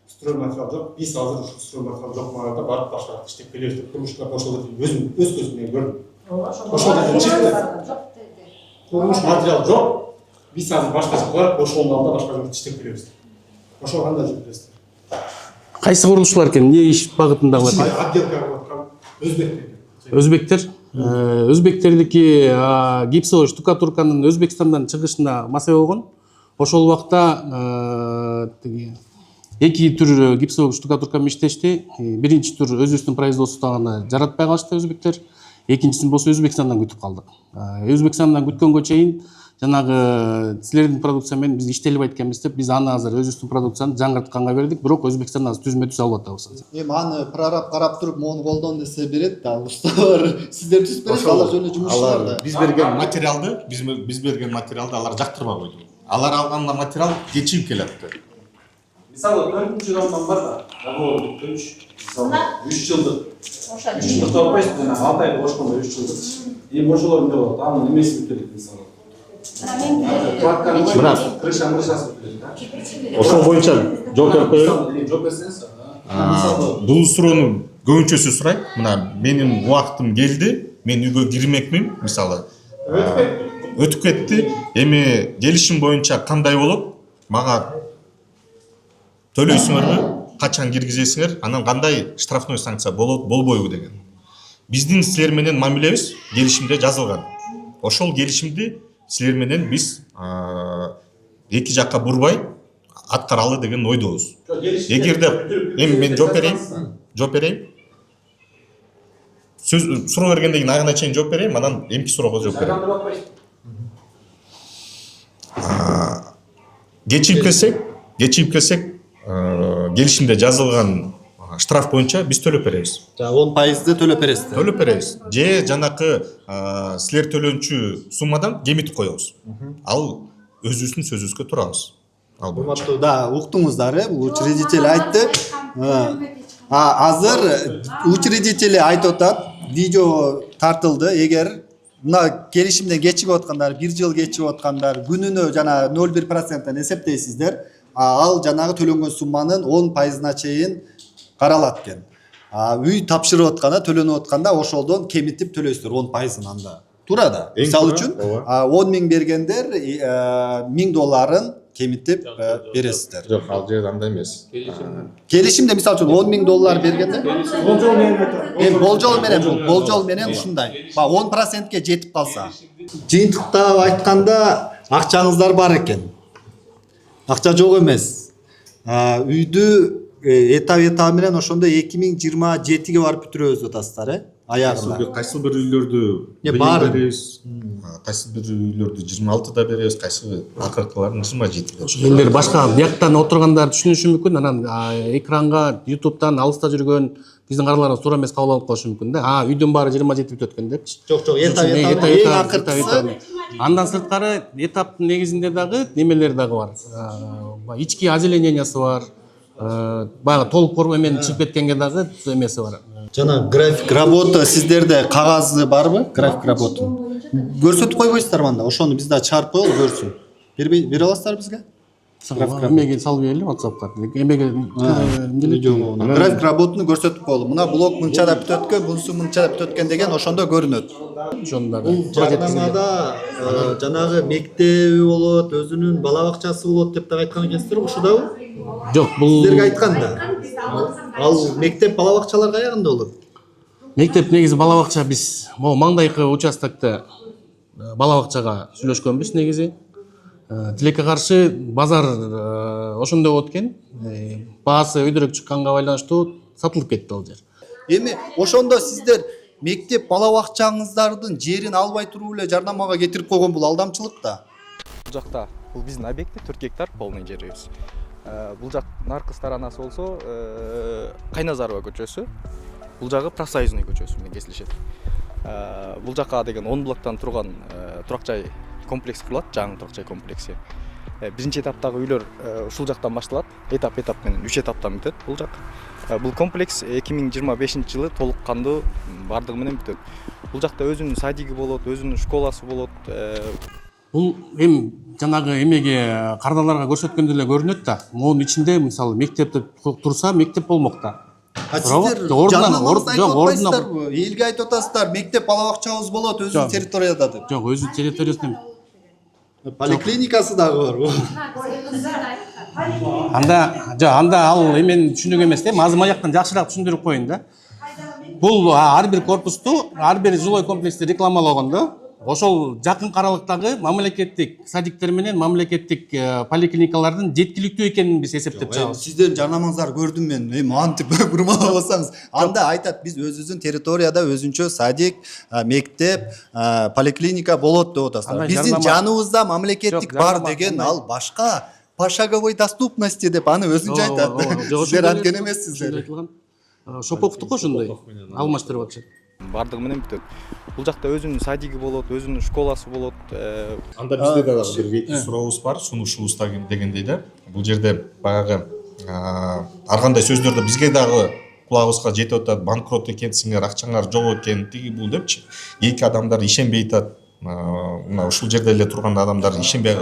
строй материал жок. Биз азыр ушу строй материал жок мага барып башка иштеп келебиз деп турмушчулар ошол деп өзүм өз көзүм менен көрдүм. Ошол жерден чыкты. Турмуш материал жок. Биз азыр башка жака барып ошонун алдында башка жерде иштеп келебиз. Ошол кандай жүрүп бересиздер? Кайсы курулушчулар экен? Эмне иш багытында кылат? Отделка кылып аткан өзбектер. Өзбектер. Өзбектердики гипсовый штукатурканын Өзбекстандан чыгышына маселе болгон. Ошол убакта эки түр гипсовый штукатурка менен иштешти. Биринчи түр өзүбүздүн производстводо гана жаратпай калышты өзбектер. Экинчисин болсо Өзбекстандан күтүп калдык. Өзбекстандан күткөнгө чейин жанагы силердин продукция менен биз иштелип айтканбыз деп биз аны азыр өзүбүздүн продукцияны жаңыртканга бердик, бирок Өзбекстандан азыр түзмө түз алып атабыз. Эми аны прораб карап туруп мону колдон десе берет да, усталар сиздер түзүп бересиз, алар жөн эле жумушчулар да. Биз берген материалды алар жактырбай койду. Алар алган материал кечигип келатты. Мисалы 4-чү домдон бар да, договор бүткөнч, мисалы 3 жылдык. 3 жылдык топпайсыз, жана 6 айда бошкондо 3 жылдык. Эми ошолор эмне болот? Анын эмеси бүтөт мисалы. Бирок крышасы бүтөт да. ошол боюнча жооп берип коелу. Жооп берсеңиз. Бул суроону көбүнчөсү сурайт. Мына менин убактым келди, мен үйгө кирмекмин, мисалы. Өтүп кетти. Эми келишим боюнча кандай болот? Мага төлөйсүңөрбү? Качан киргизесиңер? Анан кандай штрафной санкция болот, болбойбу деген. Биздин силер менен мамилебиз келишимде жазылган. Ошол келишимди силер менен биз эки жакка бурбай аткаралы деген ойдобуз. Эгерде эми мен жооп берейин. Сөз суроо бергенден кийин агына чейин жооп берейин, анан эмки суроого жооп берейин. Кечигип келсек, келишимде жазылган штраф боюнча биз төлөп беребиз. 10%ды төлөп бересиз. Төлөп беребиз. Же жанакы силер төлөнчү суммадан кемитип коебуз. Ал өзүбүздүн сөзүбүзгө турабыз. Ал боюнча. Урматтуу да, уктуңуздар, бул учредитель айтты. Азыр учредитель айтып атат, видео тартылды. Эгер мына келишимден кечигип аткандар, 1 жыл кечигип аткандар күнүнө жана 0,1%-тан эсептейсиздер. Ал жанагы төлөнгөн сумманын 10%-на чейин каралат экен. Үй тапшырып атканда, төлөнүп атканда ошолдон кемитип төлөйсүздөр 10%-ын анда. Тура да. Мисалы үчүн 10 миң бергендер $1000 кемитип бересиздер. Жок, ал жерде андай эмес. Келишимде мисалы үчүн $10,000 бергенде болжол менен ушундай. 10%ке жетип калса. Жыйынтыктап айтканда акчаңыздар бар экен. Акча жок эмес. Үйдү этап менен ошондо 2027-ге барып бүтүрөбүз деп атасыздар, аягында. Кайсы бир үйлөрдү беребиз. Кайсы бир үйлөрдү 26-да беребиз, кайсы акыркыларын 27-де. Элдер башка бияктан отургандар түшүнүшү мүмкүн, анан экранга YouTube'дан алыста жүргөн биздин каараларыбыз туура эмес кабыл алып калышы мүмкүн да. Үйдүн баары 27 бүтөт экен депчи. Жок, эң акыркысы. Андан сырткары этаптын негизинде дагы немелер дагы бар. Ички озеленениясы бар. Баягы толук форма менен чыгып кеткенге дагы эмеси бар. Жана график работа сиздерде кагазы барбы? График работа. Көрсөтүп койбойсуздарбы анда? Ошону биз да чыгарып коелу, көрсүн. Бере аласыздарбы бизге? Эмеге салып берели WhatsAppка. Эмеге график работаны көрсөтүп коелу. Мына блок мынчада бүтөт экен, бунусу мынчада бүтөт экен деген ошондо көрүнөт. Бул жарнамада жанагы мектеби болот, өзүнүн бала бакчасы болот деп да айткан экенсиздер, ушудабы? Жок, бул сиздерге айткан да. Ал мектеп бала бакчалар каягында болот? Мектеп негизи бала бакча биз могу маңдайкы участокто бала бакчага сүйлөшкөнбүз негизи. Тилекке каршы базар ошондой болот экен. Баасы өйдөрөк чыкканга байланыштуу сатылып кетти ал жер. Эми ошондо сиздер мектеп бала бакчаңыздардын жерин албай туруп эле жарнамага кетирип койгон бул алдамчылык да. Бул жакта бул биздин объекти 4 гектар полный жерибиз. Бул жак наркы сторонасы болсо Кайназарова көчөсү. Бул жагы Профсоюзный көчөсү менен кесилишет. Бул жака деген 10 блоктон турган турак жай комплекс курулат, жаңы турак жай комплекси. Биринчи этаптагы үйлөр ушул жактан башталат. Этап менен 3 этаптан бүтөт бул жак. Бул комплекс 2025-жылы толук кандуу бардыгы менен бүтөт. Бул жакта өзүнүн садиги болот, өзүнүн школасы болот. Бул эми жанагы эмеге кардаларга көрсөткөндө эле көрүнөт да. Монун ичинде мисалы мектепте турса мектеп болмок да. Сиздер жаныңызды айтып атпайсыздарбы? Элге айтып атасыздар, мектеп бала бакчабыз болот өзүнүн территорияда деп. Жок, өзүнүн территориясында. Поликлиникасы дагы барбы? Анда ал эмен түшүнүк эмес да, азым аяктан жакшыраак түшүндүрүп коеюн да. Бул ар бир корпусту, ар бир жилой комплексти рекламалагондо, ошол жакын каралыктагы мамлекеттик садиктер менен мамлекеттик поликлиникалардын жеткиликтүү экенин биз эсептеп чыгабыз. Сиздердин жарнамаңыздарды көрдүм мен. Эми антип бурмалабасаңыз, анда айтат биз өзүбүздүн территорияда өзүнчө садик, мектеп, поликлиника болот деп атасыздар. Биздин жаныбызда мамлекеттик бар деген ал башка пошаговой доступности деп аны өзүнчө айтат. Сиздер анткен эмессиздер. Шопоктук ошондой алмаштырып атышат. Бардыгы менен бүтөт. Бул жакта өзүнүн садиги болот, өзүнүн школасы болот. Анда бизде дагы бир вети сурообуз бар, сунушубуз дегендей да. Бул жерде баягы ар кандай сөздөрдө бизге дагы кулагыбызга жетип атат, банкрот экенсиңер, акчаңар жок экен, тиги бул депчи. Эки адамдар ишенбей атат. Мына ушул жерде эле турган адамдар ишенбей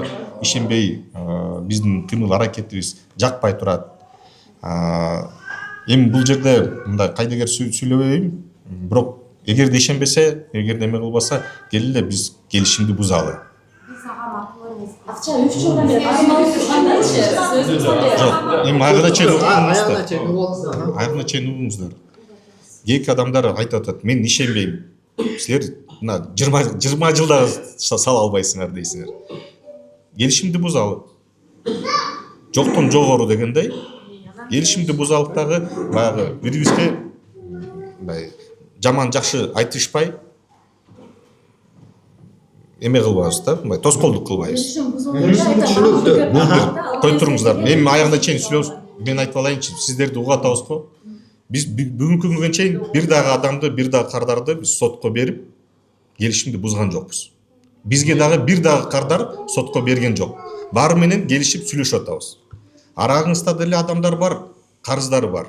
биздин кыймыл аракетибиз жакпай турат. Эми бул жерде мындай кайдыгер сүйлөбөйм, бирок эгерде ишенбесе, эгерде эме кылбаса, келгиле биз келишимди бузалы. Акча 3 жылдан бери кармалып тургандачы? Жок, эми аягына чейин угуңуздар. Эки адамдар айтып атат, мен ишенбейм. Силер мына 20 жылда сала албайсыңар дейсиңер. Келишимди бузалы. Жоктон жогору дегендей, келишимди бузалык дагы баягы бирибизге мындай жаман жакшы айтышпай эме кылбайбыз да, мындай тоскоолдук кылбайбыз. Кой туруңуздар. Эми аягына чейин сүйлөбүз. Мен айтып алайынчы, сиздерди угуп атабыз го. Биз бүгүнкү күнгө чейин бир дагы адамды, бир дагы кардарды биз сотко берип, келишимди бузган жокпуз. Бизге дагы бир дагы кардар сотко берген жок. Баары менен келишип сүйлөшүп атабыз. Арагыңызда деле адамдар бар, карыздары бар.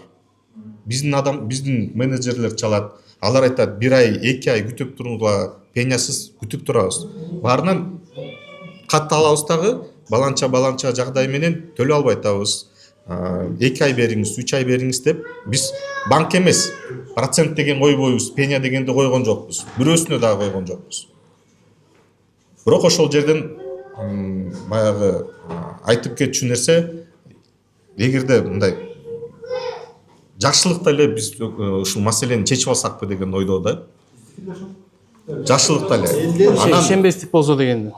Биздин менеджерлер чалат. Алар айтат, 1 ай, 2 ай күтүп туруңузга, пенясыз күтүп турабыз. Баарынан кат алабыз дагы, баланча жагдай менен төлөй албай атабыз. 2 ай бериңиз, 3 ай бериңиз деп, биз банк эмес, процент деген койбойбуз, пеня дегенди койгон жокпуз. Бирөөсүнө дагы койгон жокпуз. Бирок ошол жерден баягы айтып кетчү нерсе, эгерде мындай жакшылыкта эле биз ушул маселени чечип алсакпы деген ойдо да. Жакшылыкта эле. Ишенбестик болсо дегенди.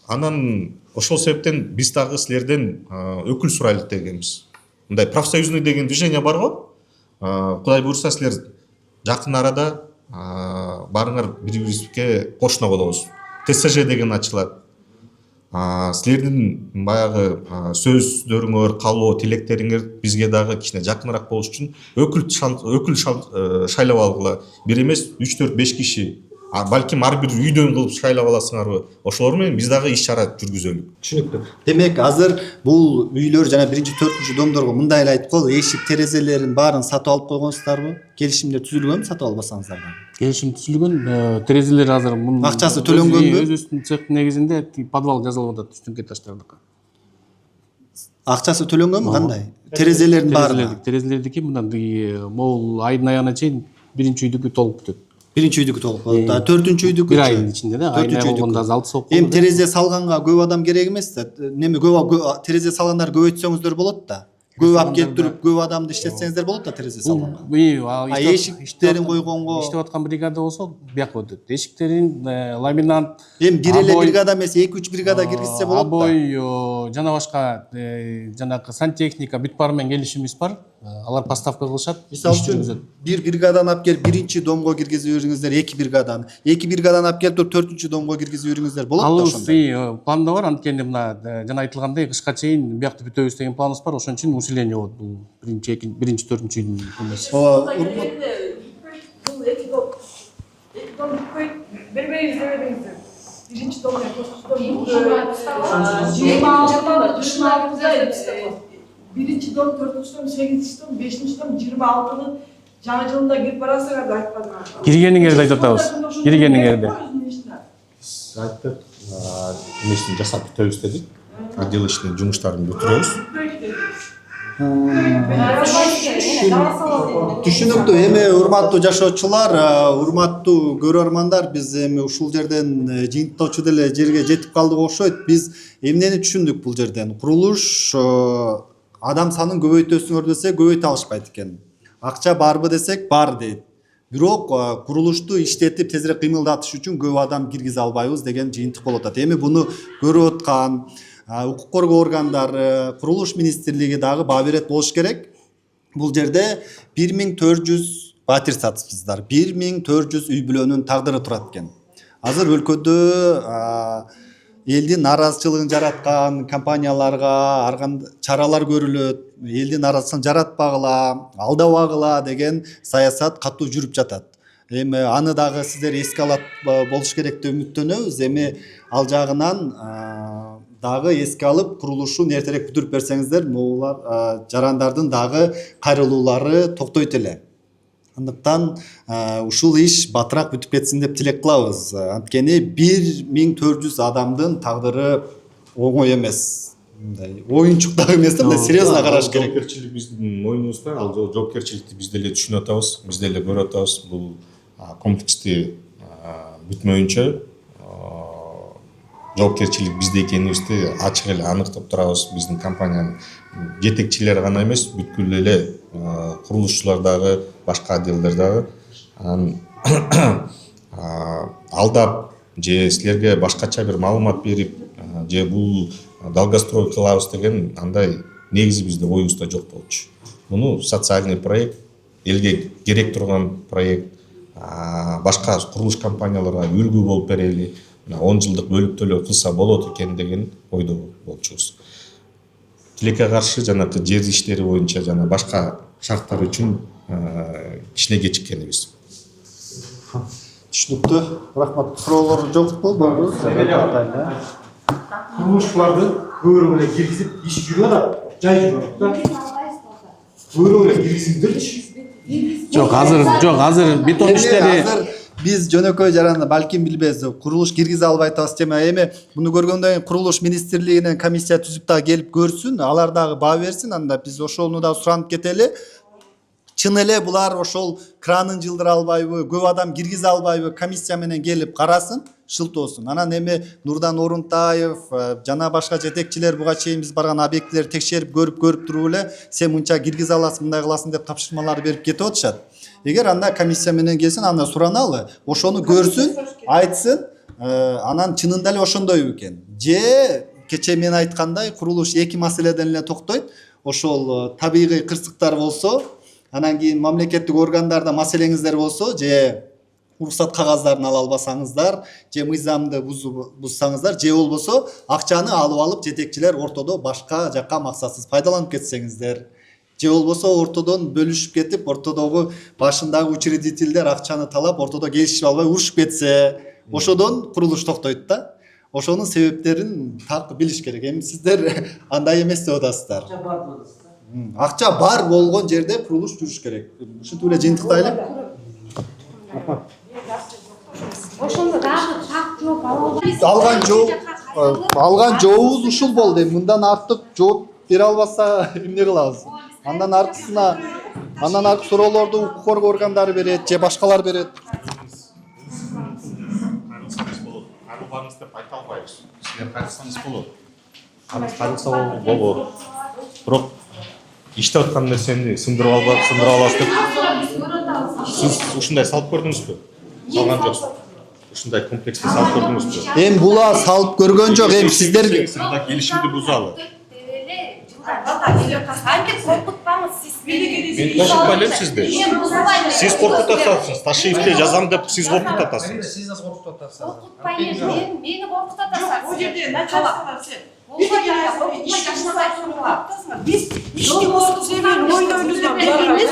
Анан ошол себептен биз дагы силерден өкүл сурайлык дегенбиз. Мындай профсоюзный деген движение бар го. Кудай буйрса силер жакын арада барыңар бири-бирибизге кошуна болобуз. ТСЖ деген ачылат. Силердин баягы сөздөрүңөр, каалоо, тилектериңер бизге дагы кичине жакыныраак болуш үчүн өкүл шайлап алгыла. Бир эмес 3-4-5 киши, балким ар бир үйдөн кылып шайлап аласыңарбы. Ошолор менен биз дагы иш чара жүргүзөлүк. Түшүнүктүү. Демек азыр бул үйлөр жана 1-4 домдорго мындай эле айткыл, эшик терезелерин баарын сатып алып койгонсуздарбы? Келишимдер түзүлгөнбү, сатып албасаңыздар да? Келишим түзүлгөн, терезелер азыр мунун акчасы төлөнгөнбү? Өзүбүздүн цехтин негизинде подвал жазылып атат үстүңкү этаждардыкы. Акчасы төлөнгөнбү кандай? Терезелердин баары. Терезелердики мындан могул айдын аягына чейин биринчи үйдүкү толук бүтөт. Биринчи үйдүкү толук болот. Төртүнчү үйдүкү. Бир айдын ичинде да, айдын болгондо алты соок. Эми терезе салганга көп адам керек эмес да. Неме көп терезе салгандар көбөйтсөңүздөр болот да. Көп алып келип көп адамды иштетсеңиздер болот да терезе салганга. Эшиктерин койгонго иштеп аткан бригада болсо бияка өтөт. Эшиктерин ламинат. Эми бир эле бригада эмес, 2-3 бригада киргизсе болот да. Обой жана башка жанагы сантехника бүт баары менен келишимибиз бар. Алар поставка кылышат. Мисалы үчүн бир бригадан алып келип биринчи домго киргизип бериңиздер, 2 бригадан. 2 бригадан алып келип төртүнчү домго киргизип бериңиздер болот да ошондой. Планда бар, анткени мына жана айтылгандай кышка чейин биякты бүтөбүз деген планыбыз бар. Ошон үчүн усиление болот бул биринчи төртүнчү үйдүн эмеси. Бербейбиз деп едиңиздер. birinci dom yapıyoruz. 26'da dışında birinci dom, 4. dom, 8. dom, 5. dom, 26'nın жаңа жылында кирип барасыңар да айтпадым. Киргениңерди айтып атабыз. Киргениңерди. Biz ayttık, nесini жасап бүтөбүз дедик. Отдел ишинин жумуштарын бүтүрөбүз. Түшүнүктүү. Эми урматтуу жашоочулар, урматтуу көрөрмандар, биз эми ушул жерден жыйынтоочу деле жерге жетип калдык окшойт. Биз эмнени түшүндүк бул жерден? Курулуш адам санын көбөйтөсүңөр десе көбөйтө алышпайт экен. Акча барбы десек бар дейт. Бирок курулушту иштетип тезирээк кыймылдатыш үчүн көп адам киргизе албайбыз деген жыйынтык болуп атат. Эми буну көрүп аткан укук коргоо органдары, курулуш министрлиги дагы баа берет болуш керек. Бул жерде 1400 батир сатыпсыздар. 1400 үй бүлөнүн тагдыры турат экен. Азыр өлкөдө элдин нааразычылыгын жараткан компанияларга арган чаралар көрүлөт. Элдин нааразычылыгын жаратпагыла, алдабагыла деген саясат катуу жүрүп жатат. Эми аны дагы сиздер эске алат болуш керек деп үмүттөнөбүз. Эми ал жагынан дагы эске алып, курулушу эртерээк бүтүрүп берсеңиздер, могулар жарандардын дагы кайрылуулары токтойт эле. Андыктан ушул иш батыраак бүтүп кетсин деп тилек кылабыз. Анткени 1400 адамдын тагдыры оңой эмес. Мындай оюнчук дагы эмес да, мындай серьезно караш керек. Жоопкерчилик биздин мойнубузда, ал жоопкерчиликти биз деле түшүнүп атабыз, биз деле көрүп атабыз. Бул комплексти бүтмөйүнчө жоопкерчилик бизде экенибизди ачык эле аныктап турабыз. Биздин компаниянын жетекчилери гана эмес, бүткүл эле курулушчулар дагы, башка отделдер дагы алдап же силерге башкача бир маалымат берип, же бул долгострой кылабыз деген андай негизи бизде оюбузда жок болчу. Муну социальный проект, элге керек турган проект, башка курулуш компанияларга үлгү болуп берели, 10 жылдык бөлүп төлөө кылса болот экен деген ойдо болчубуз. Тилекке каршы жанакы жер иштери боюнча жана башка шарттар үчүн кичине кечиккенибиз. Түшүнүктүү. Рахмат. Суроолор жокпу? Болду. Курулушчуларды көбүрөөк эле киргизип иш жүрүп атат. Жай жүрүп атат. Көбүрөөк эле киргизиңдерчи. Азыр бетон иштери Биз жөнөкөй жаранды балким билбейбиз. Курулуш киргизе албай атабыз тема. Эми муну көргөндөн кийин курулуш министрлигинен комиссия түзүп дагы келип көрсүн, алар дагы баа берсин, анда биз ошону да суранып кетели. Чын эле булар ошол кранын жылдыра албайбы, көп адам киргизе албайбы, комиссия менен келип карасын, шылтоосун. Анан эми Нурдан Орунтаев жана башка жетекчилер буга чейин биз барган объектилерди текшерип көрүп туруп эле сен мынча киргизе аласың, мындай кыласың деп тапшырмалар берип кетип атышат. Эгер анда комиссия менен келсин, анда сураналы, ошону көрсүн, айтсын, анан чынында эле ошондойбу экен. Же кече мен айткандай курулуш эки маселеден эле токтойт. Ошол табигый кырсыктар болсо, анан кийин мамлекеттик органдарда маселеңиздер болсо, же уруксат кагаздарын ала албасаңыздар, же мыйзамды бузсаңыздар, же болбосо акчаны алып алып жетекчилер ортодо башка жакка максатсыз пайдаланып кетсеңиздер. Же болбосо ортодон бөлүшүп кетип, ортодогу башындагы учредительдер акчаны талап, ортодо келишип албай урушуп кетсе, ошодон курулуш токтойт да. Ошонун себептерин так билиш керек. Эми сиздер андай эмес деп атасыздар. Акча бар болгон жерде курулуш жүрүш керек. Ушинтип эле жыйынтыктайлы. Ошондо дагы так жооп Алган жообуз ушул болду. Мындан артык жооп бере албаса эмне кылабыз? Андан аркы суроолорду укук коргоо органдары берет, же башкалар берет. Кайрылбаңыз деп айта албайбыз. Силер кайрылсаңыз болот. Кайрылса болот. Бирок иштеп аткан нерсени сындырып аласыз деп. Сиз ушундай салып көрдүңүзбү? Салган жоксуз. Ушундай комплексти салып көрдүңүзбү? Эми була салып көргөн жок, эми сиздер келишимди бузалы. Анкет коркутпаңыз сиз. Мен коркутпай элем сизди. Сиз коркутуп атасыз. Ташиевке жазам деп сиз коркутуп атасыз. Сиз коркутуп атасыз. Коркутпай элем, мени коркутуп атасыз. Бул жерде начальстволор сен. Биз ишти болуп себебин ойлойбуз деп эмес.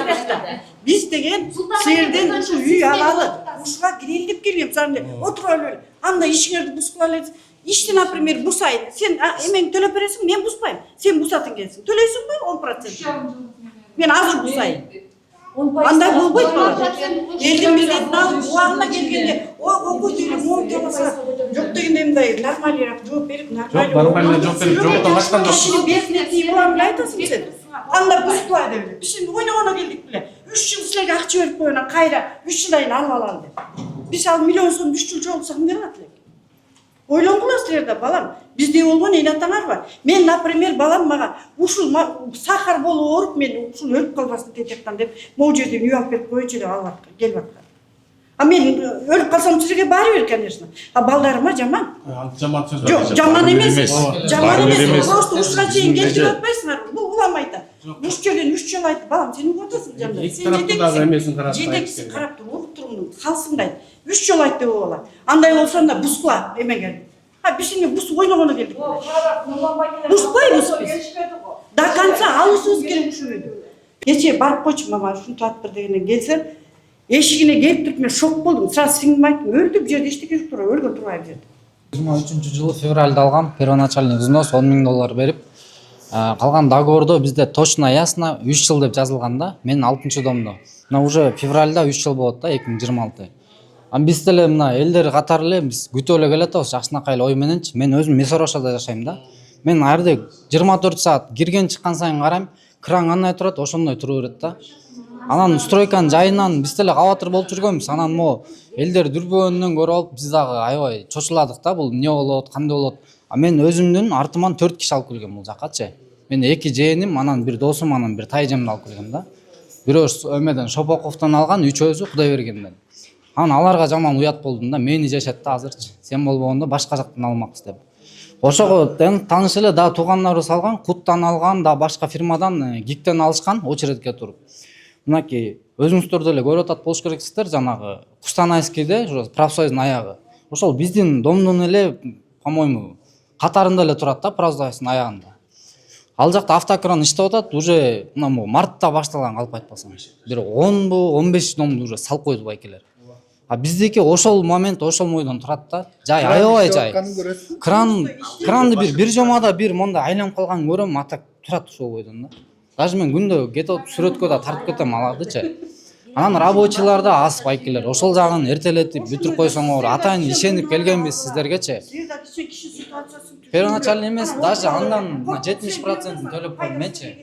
Биз иштеген силерден ушу үй алалы ушуга кирели деп келгем сарне отуруп эле анда ишиңерди бузуп аласыз ишти например бусайт сен эмеңди төлөп бересиң мен бузбайм сен бусат экенсиң төлөйсүңбү 10%? Мен азыр бусайын андай болбойт бала элдин милдетин алып убагына келгенде окуй дейли моңду жабаса жок дегенде мындай нормальныйраак жооп берип нормально жооп берип жооптон качкан жоксуз кишинин бетине тийип урам эле айтасың сен анда бузуплай деп эле биз şimdi ойногоно келдик беле 3 жыл силерге акча берип коюна кайра 3 жылдайын алып алалы деп биз ал миллион сом 3 жыл жолукса ким берет элек ойлонгула силер да балам бизде болгон эл атаңар бар мен например балам мага ушул сахар болуп ооруп мен ушул өлүп калбасын тетектен деп могу жерден үй алып берип коечу деп алып аткан келип аткан а мен өлүп калсам силерге баары бир конечно а балдарыма жаман жаман сөз жок жаман эмес жаман эмес просто ушуга чейин келтирип атпайсыңар бул улам айтат уш жерден 3 жыл айтты балам сен угуп атасың жаман сен жетекчисиң карап туруп угуп туруп калсыңдайт 3 жыл айтты бул бала андай болсо анда бузгула эмеге биз şimdi бузуп ойногоно келдик бузбайбыз биз до конца алышыбыз керек ушул үйдү кечээ барып койчу мама ушинтип атыптыр дегенден келсем эшигине келип туруп мен шок болдум сразу сиңдиме айттым өлдү бул жерде эчтеке жок туруп өлгөн турбайбы бул жерде 2023 жылы февральда алгам первоначальный взнос $10.000 берип калган договордо бизде точно ясно 3 жыл деп жазылган да мен 6-домдо мына уже февральда 3 жыл болот да 2026 биз деле мына элдер катары эле биз күтүп эле келатабыз жакшынакай эле ой мененчи мен өзүм Месорошада жашайм да мен ар жерде 24 саат кирген чыккан сайын карайм кран кандай турат ошондой тура берет да анан стройканын жайынан биз деле кабатыр болуп жүргөнбүз анан могу элдер дүрбөгөнүнөн көрүп алып биз дагы аябай чочуладык да бул эмне болот кандай болот а мен өзүмдүн артыман 4 киши алып келгем бул жаккачы мен 2 жээним анан бир досум анан бир тайжамды алып келгем да бирөө эмеден Шопоковдон алган үчөөсү Кудайбергенден анан аларга жаман уят болдум да мени жашат да азырчы сен болбогондо башка жактан алмакпыз деп ошого тааныш эле дагы туугандарыбыз алган куттан алган да башка фирмадан гиктен алышкан очередке туруп мынакей өзүңүздөр деле көрүп атат болуш керексиздер жанагы Кустанайскийде профсоюздун аягы ошол биздин домдун эле по-моему катарында эле турат да профсоюздун аягында ал жакта автокран иштеп атат уже мына мартта башталган калп айтпасам бир 10бу 15 домду уже салып койду байкелер а биздики ошол момент ошол бойдон турат да жай аябай жай кранды бир жомада бир мондай айланып калганын көрөм а так турат ошол бойдон да даже мен күндө кетип сүрөткө да тартып кетем алардычы анан рабочийлар да аз байкелер ошол жагын эртелетип бүтүрүп койсоңор атайын ишенип келгенбиз сиздергечи первоначальный эмес даже андан 70% төлөп койдум менчи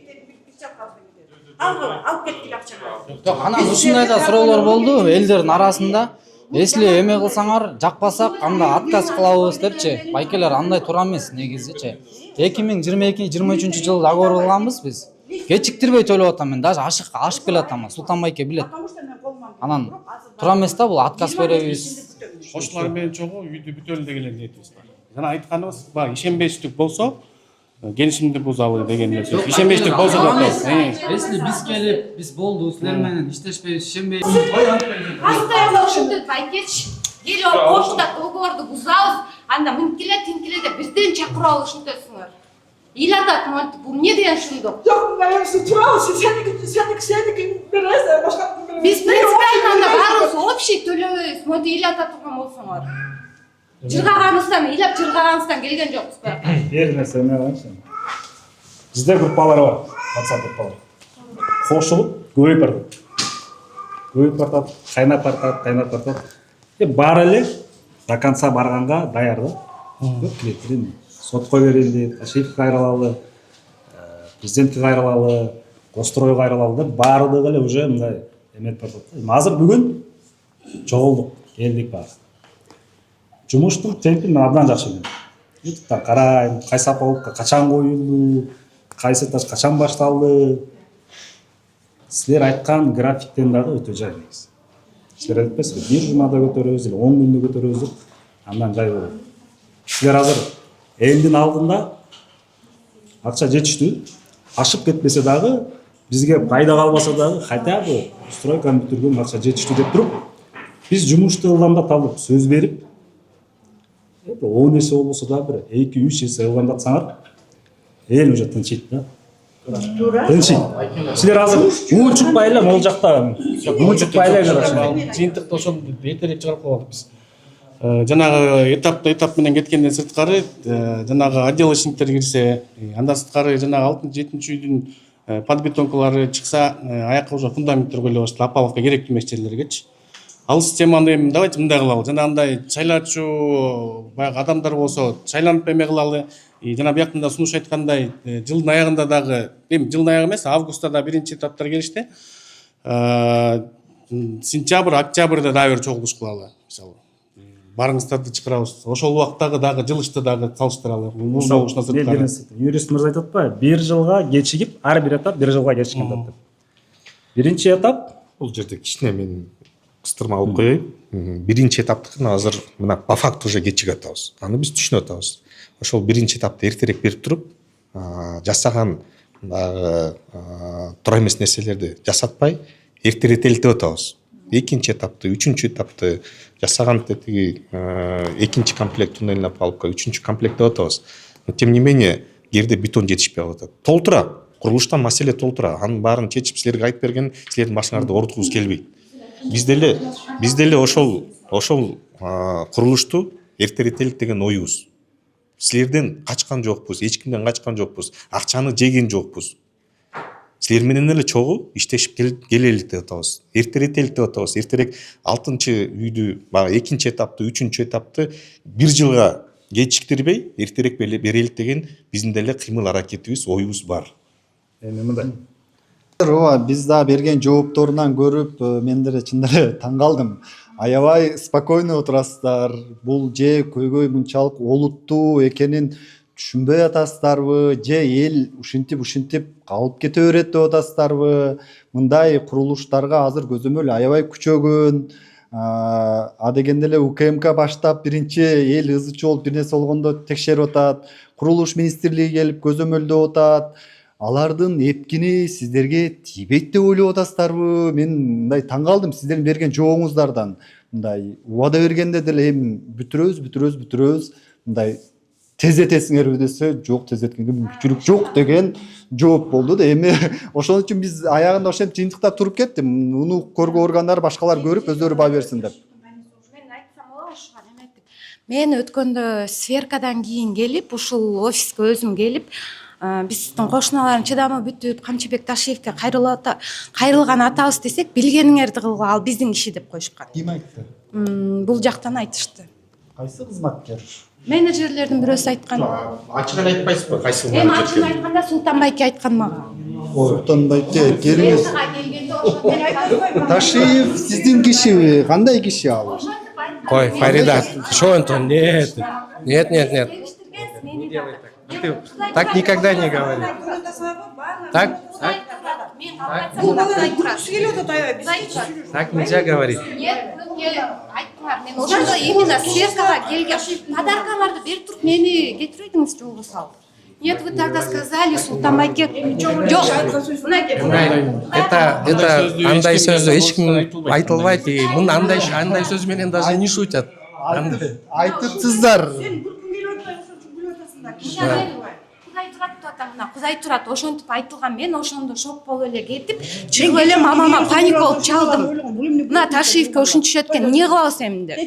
алып кеттик акчаны жок анан ушундай да суроолор болду элдердин арасында если эме кылсаңар жакпасак анда отказ кылабыз депчи байкелер андай туура эмес негизичи 2022-23 жылы договор кылганбыз биз кечиктирбей төлөп атам мен даже ашып келатам Султан байке билет анан туура эмес да бул отказ беребиз кошулар менен чогуу үйдү бүтөлү деген ниетибиз бар жана айтканыбыз баягы ишенбештик болсо келишимди бузалы деген нерсе ишенбештик болсо да если биз келип биз болду силер менен иштешпейбиз ишенбейбиз постоянно ушинтип айткечи келип почта договорду бузабыз анда мынтип келе тинтип келе деп бизден чакырып алып ушинтесиңер ил атат монтип бул эмне деген шундук жок мен турабыз сеники бересиң башка биз принципиально анда баарыбыз общий төлөбөйбүз монтип ил ата турган болсоңор жыргаганыбыздан ыйлап жыргаганыбыздан келген жокпуз баягы бир нерсе эме барчы бизде группалар бар WhatsApp группалар кошулуп көбөйүп бартат кайнап бартат баары эле до конца барганга даяр да көп килет сотко берилди Ташиевке кайрылалы президентке кайрылалы Гостройго кайрылалы деп баардыгы эле уже мындай эметип бартат азыр бүгүн чогулдук келдик баары жумуштун темпин мен абдан жакшы билем ютубтан карайм кайсы апалыкка качан коюлду кайсы этаж качан башталды силер айткан графиктен дагы өтө жай негизи силер айтпайсызбы бир жумада көтөрөбүз или 10 күндө көтөрөбүз деп андан жай болот силер азыр элдин алдында акча жетиштүү ашып кетпесе дагы бизге пайда калбаса дагы хотя бы стройканы бүтүргөн акча жетиштүү деп туруп биз жумушту ылдамдаталып сөз берип 10 эсе болбосо да бир 2-3 эсе ылдамдатсаңар эл уже тынчыйт да Бірінші, сіздер азыр уын шықпай эле могул жакта уын шықпай эле жыйынтыкты ошону эртерээк чыгарып койгонбук биз. Жанагы этап менен кеткенден сырткары жанагы отделочниктер кирсе, андан сырткары жанагы 6-7 үйдүн подбетонкалары чыкса, аякка уже фундаменттер коюла баштады, опаловка керектүү эмес жерлергечи. Ал системаны эми давайте мындай кылалы. Жанагындай шайлоочу баягы адамдар болсо, шайланып эме кылалы. Жана бияктан да сунуш айткандай, жылдын аягында дагы, эми жылдын аягы эмес, августта да биринчи этаптар келишти. Сентябрь, октябрда дагы бир чогулуш кылалы. Мисалы, барыңыздарды чакырабыз. Ошол убактагы дагы жылышты дагы салыштыралы. Юрист мырза айтып атпайбы, 1 жылга кечигип, ар бир этап 1 жылга кечиккен деп. Биринчи этап Бул жерде кичине мен кыстырма алып коеюн. Биринчи этаптыкын азыр мына по факту уже кечигип атабыз. Аны биз түшүнүп атабыз. Ошол биринчи этапты эртерээк берип туруп, жасаган туура эмес нерселерди жасатпай, эртеретелтип атабыз. Экинчи этапты, үчүнчү этапты жасаган тетиги экинчи комплект туннельная опалубка, үчүнчү комплект деп атабыз. Но тем не менее, жерде бетон жетишпей калып атат. Толтура, курулуштан маселе толтура. Анын баарын чечип силерге айтып берген, силердин башыңарды ооруткубуз келбейт. Биз деле ошол курулушту эртеретелик деген оюбуз. Силерден качкан жокпуз, эч кимден качкан жокпуз, акчаны жеген жокпуз. Силер менен эле чогуу иштешип келелик деп атабыз. Эртеретелик деп атабыз. Эртерээк 6-чы үйдү, баягы экинчи этапты, үчүнчү этапты 1 жылга кечиктирбей, эртерээк берелик деген биздин деле кыймыл аракетибиз, оюбуз бар. эми мындай. Ооба, биз да берген жоопторунан көрүп, мен деле чындап таң калдым. Аябай спокойно отурасыздар. Бул же көйгөй мынчалык олуттуу экенин түшүнбөй атасыздарбы, же эл ушинтип калып кете берет деп атасыздарбы? Мындай курулуштарга азыр көзөмөл аябай күчөгөн. Дегенде эле УКМК баштап биринчи эл ызычы болуп бир нерсе болгондо текшерип атат. Курулуш министрлиги келип көзөмөлдөп атат. Алардын эпкини сиздерге тийбейт деп ойлоп атасыздарбы? Мен мындай таң калдым сиздердин берген жооңуздардан. Мындай убада бергенде деле эми бүтүрөбүз, мындай тездетесиңерби десе, жок, тездеткенге мүмкүнчүлүк жок деген жооп болду да. Эми ошон үчүн биз аягында ошентип жыйынтыкта туруп кеттим. Муну көргөө органдар башкалар көрүп өздөрү баа берсин деп. Мен өткөндө сверкадан кийин келип, ушул офиске өзүм келип, биздин кошуналардын чыдамы бүтүп, Камчыбек Ташиевке кайрылган атабыз десек, билгениңерди кылгыла, ал биздин киши деп коюшкан. Ким айтты? Бул жактан айтышты. Кайсы кызматкер? Менеджерлердин бирөөсү айткан. Ачык эле айтпайсызбы, кайсы Эми ачык айтканда Султанбайке айткан мага. Султанбайке келиңиз. Ташиев сиздин кишиби? Кандай киши ал? Ой, Фарида, что он там? Нет. Так никогда не говори. Так нельзя говорить. Нет, мен ошондо именно сверкага келген подаркаларды берип туруп мени кетирбейдиңиз жолго салып. Нет, вы тогда сказали, Султанбайке. Жок, Это андай сөздү эч ким айтылбайт. Мына андай сөз менен даже не шутят. Айтыпсыздар. Кузай турат, ошентип айтылган. Мен ошондо шок болуп эле кетип, чыгып эле мамама паник болуп чалдым. Мына Ташиевке ушунча өткөн, эмне кылабыз эми деп.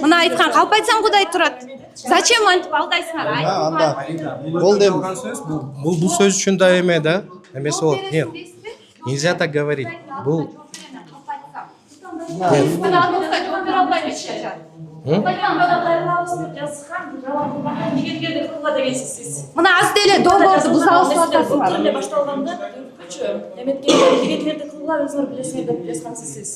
Мына айткан, калп айтсаң Кудай турат. Зачем антип алдайсыңар? Анда. Болду эми. Бул сөз үчүн да эме да. Эмеси болот. Нет. Нельзя так говорить. Бул Мына аз деле договорду бузабыз деп атасыңар. Башталганда эметке кегетлерди кылгыла өзүңөр билесиңер деп жазгансыз сиз.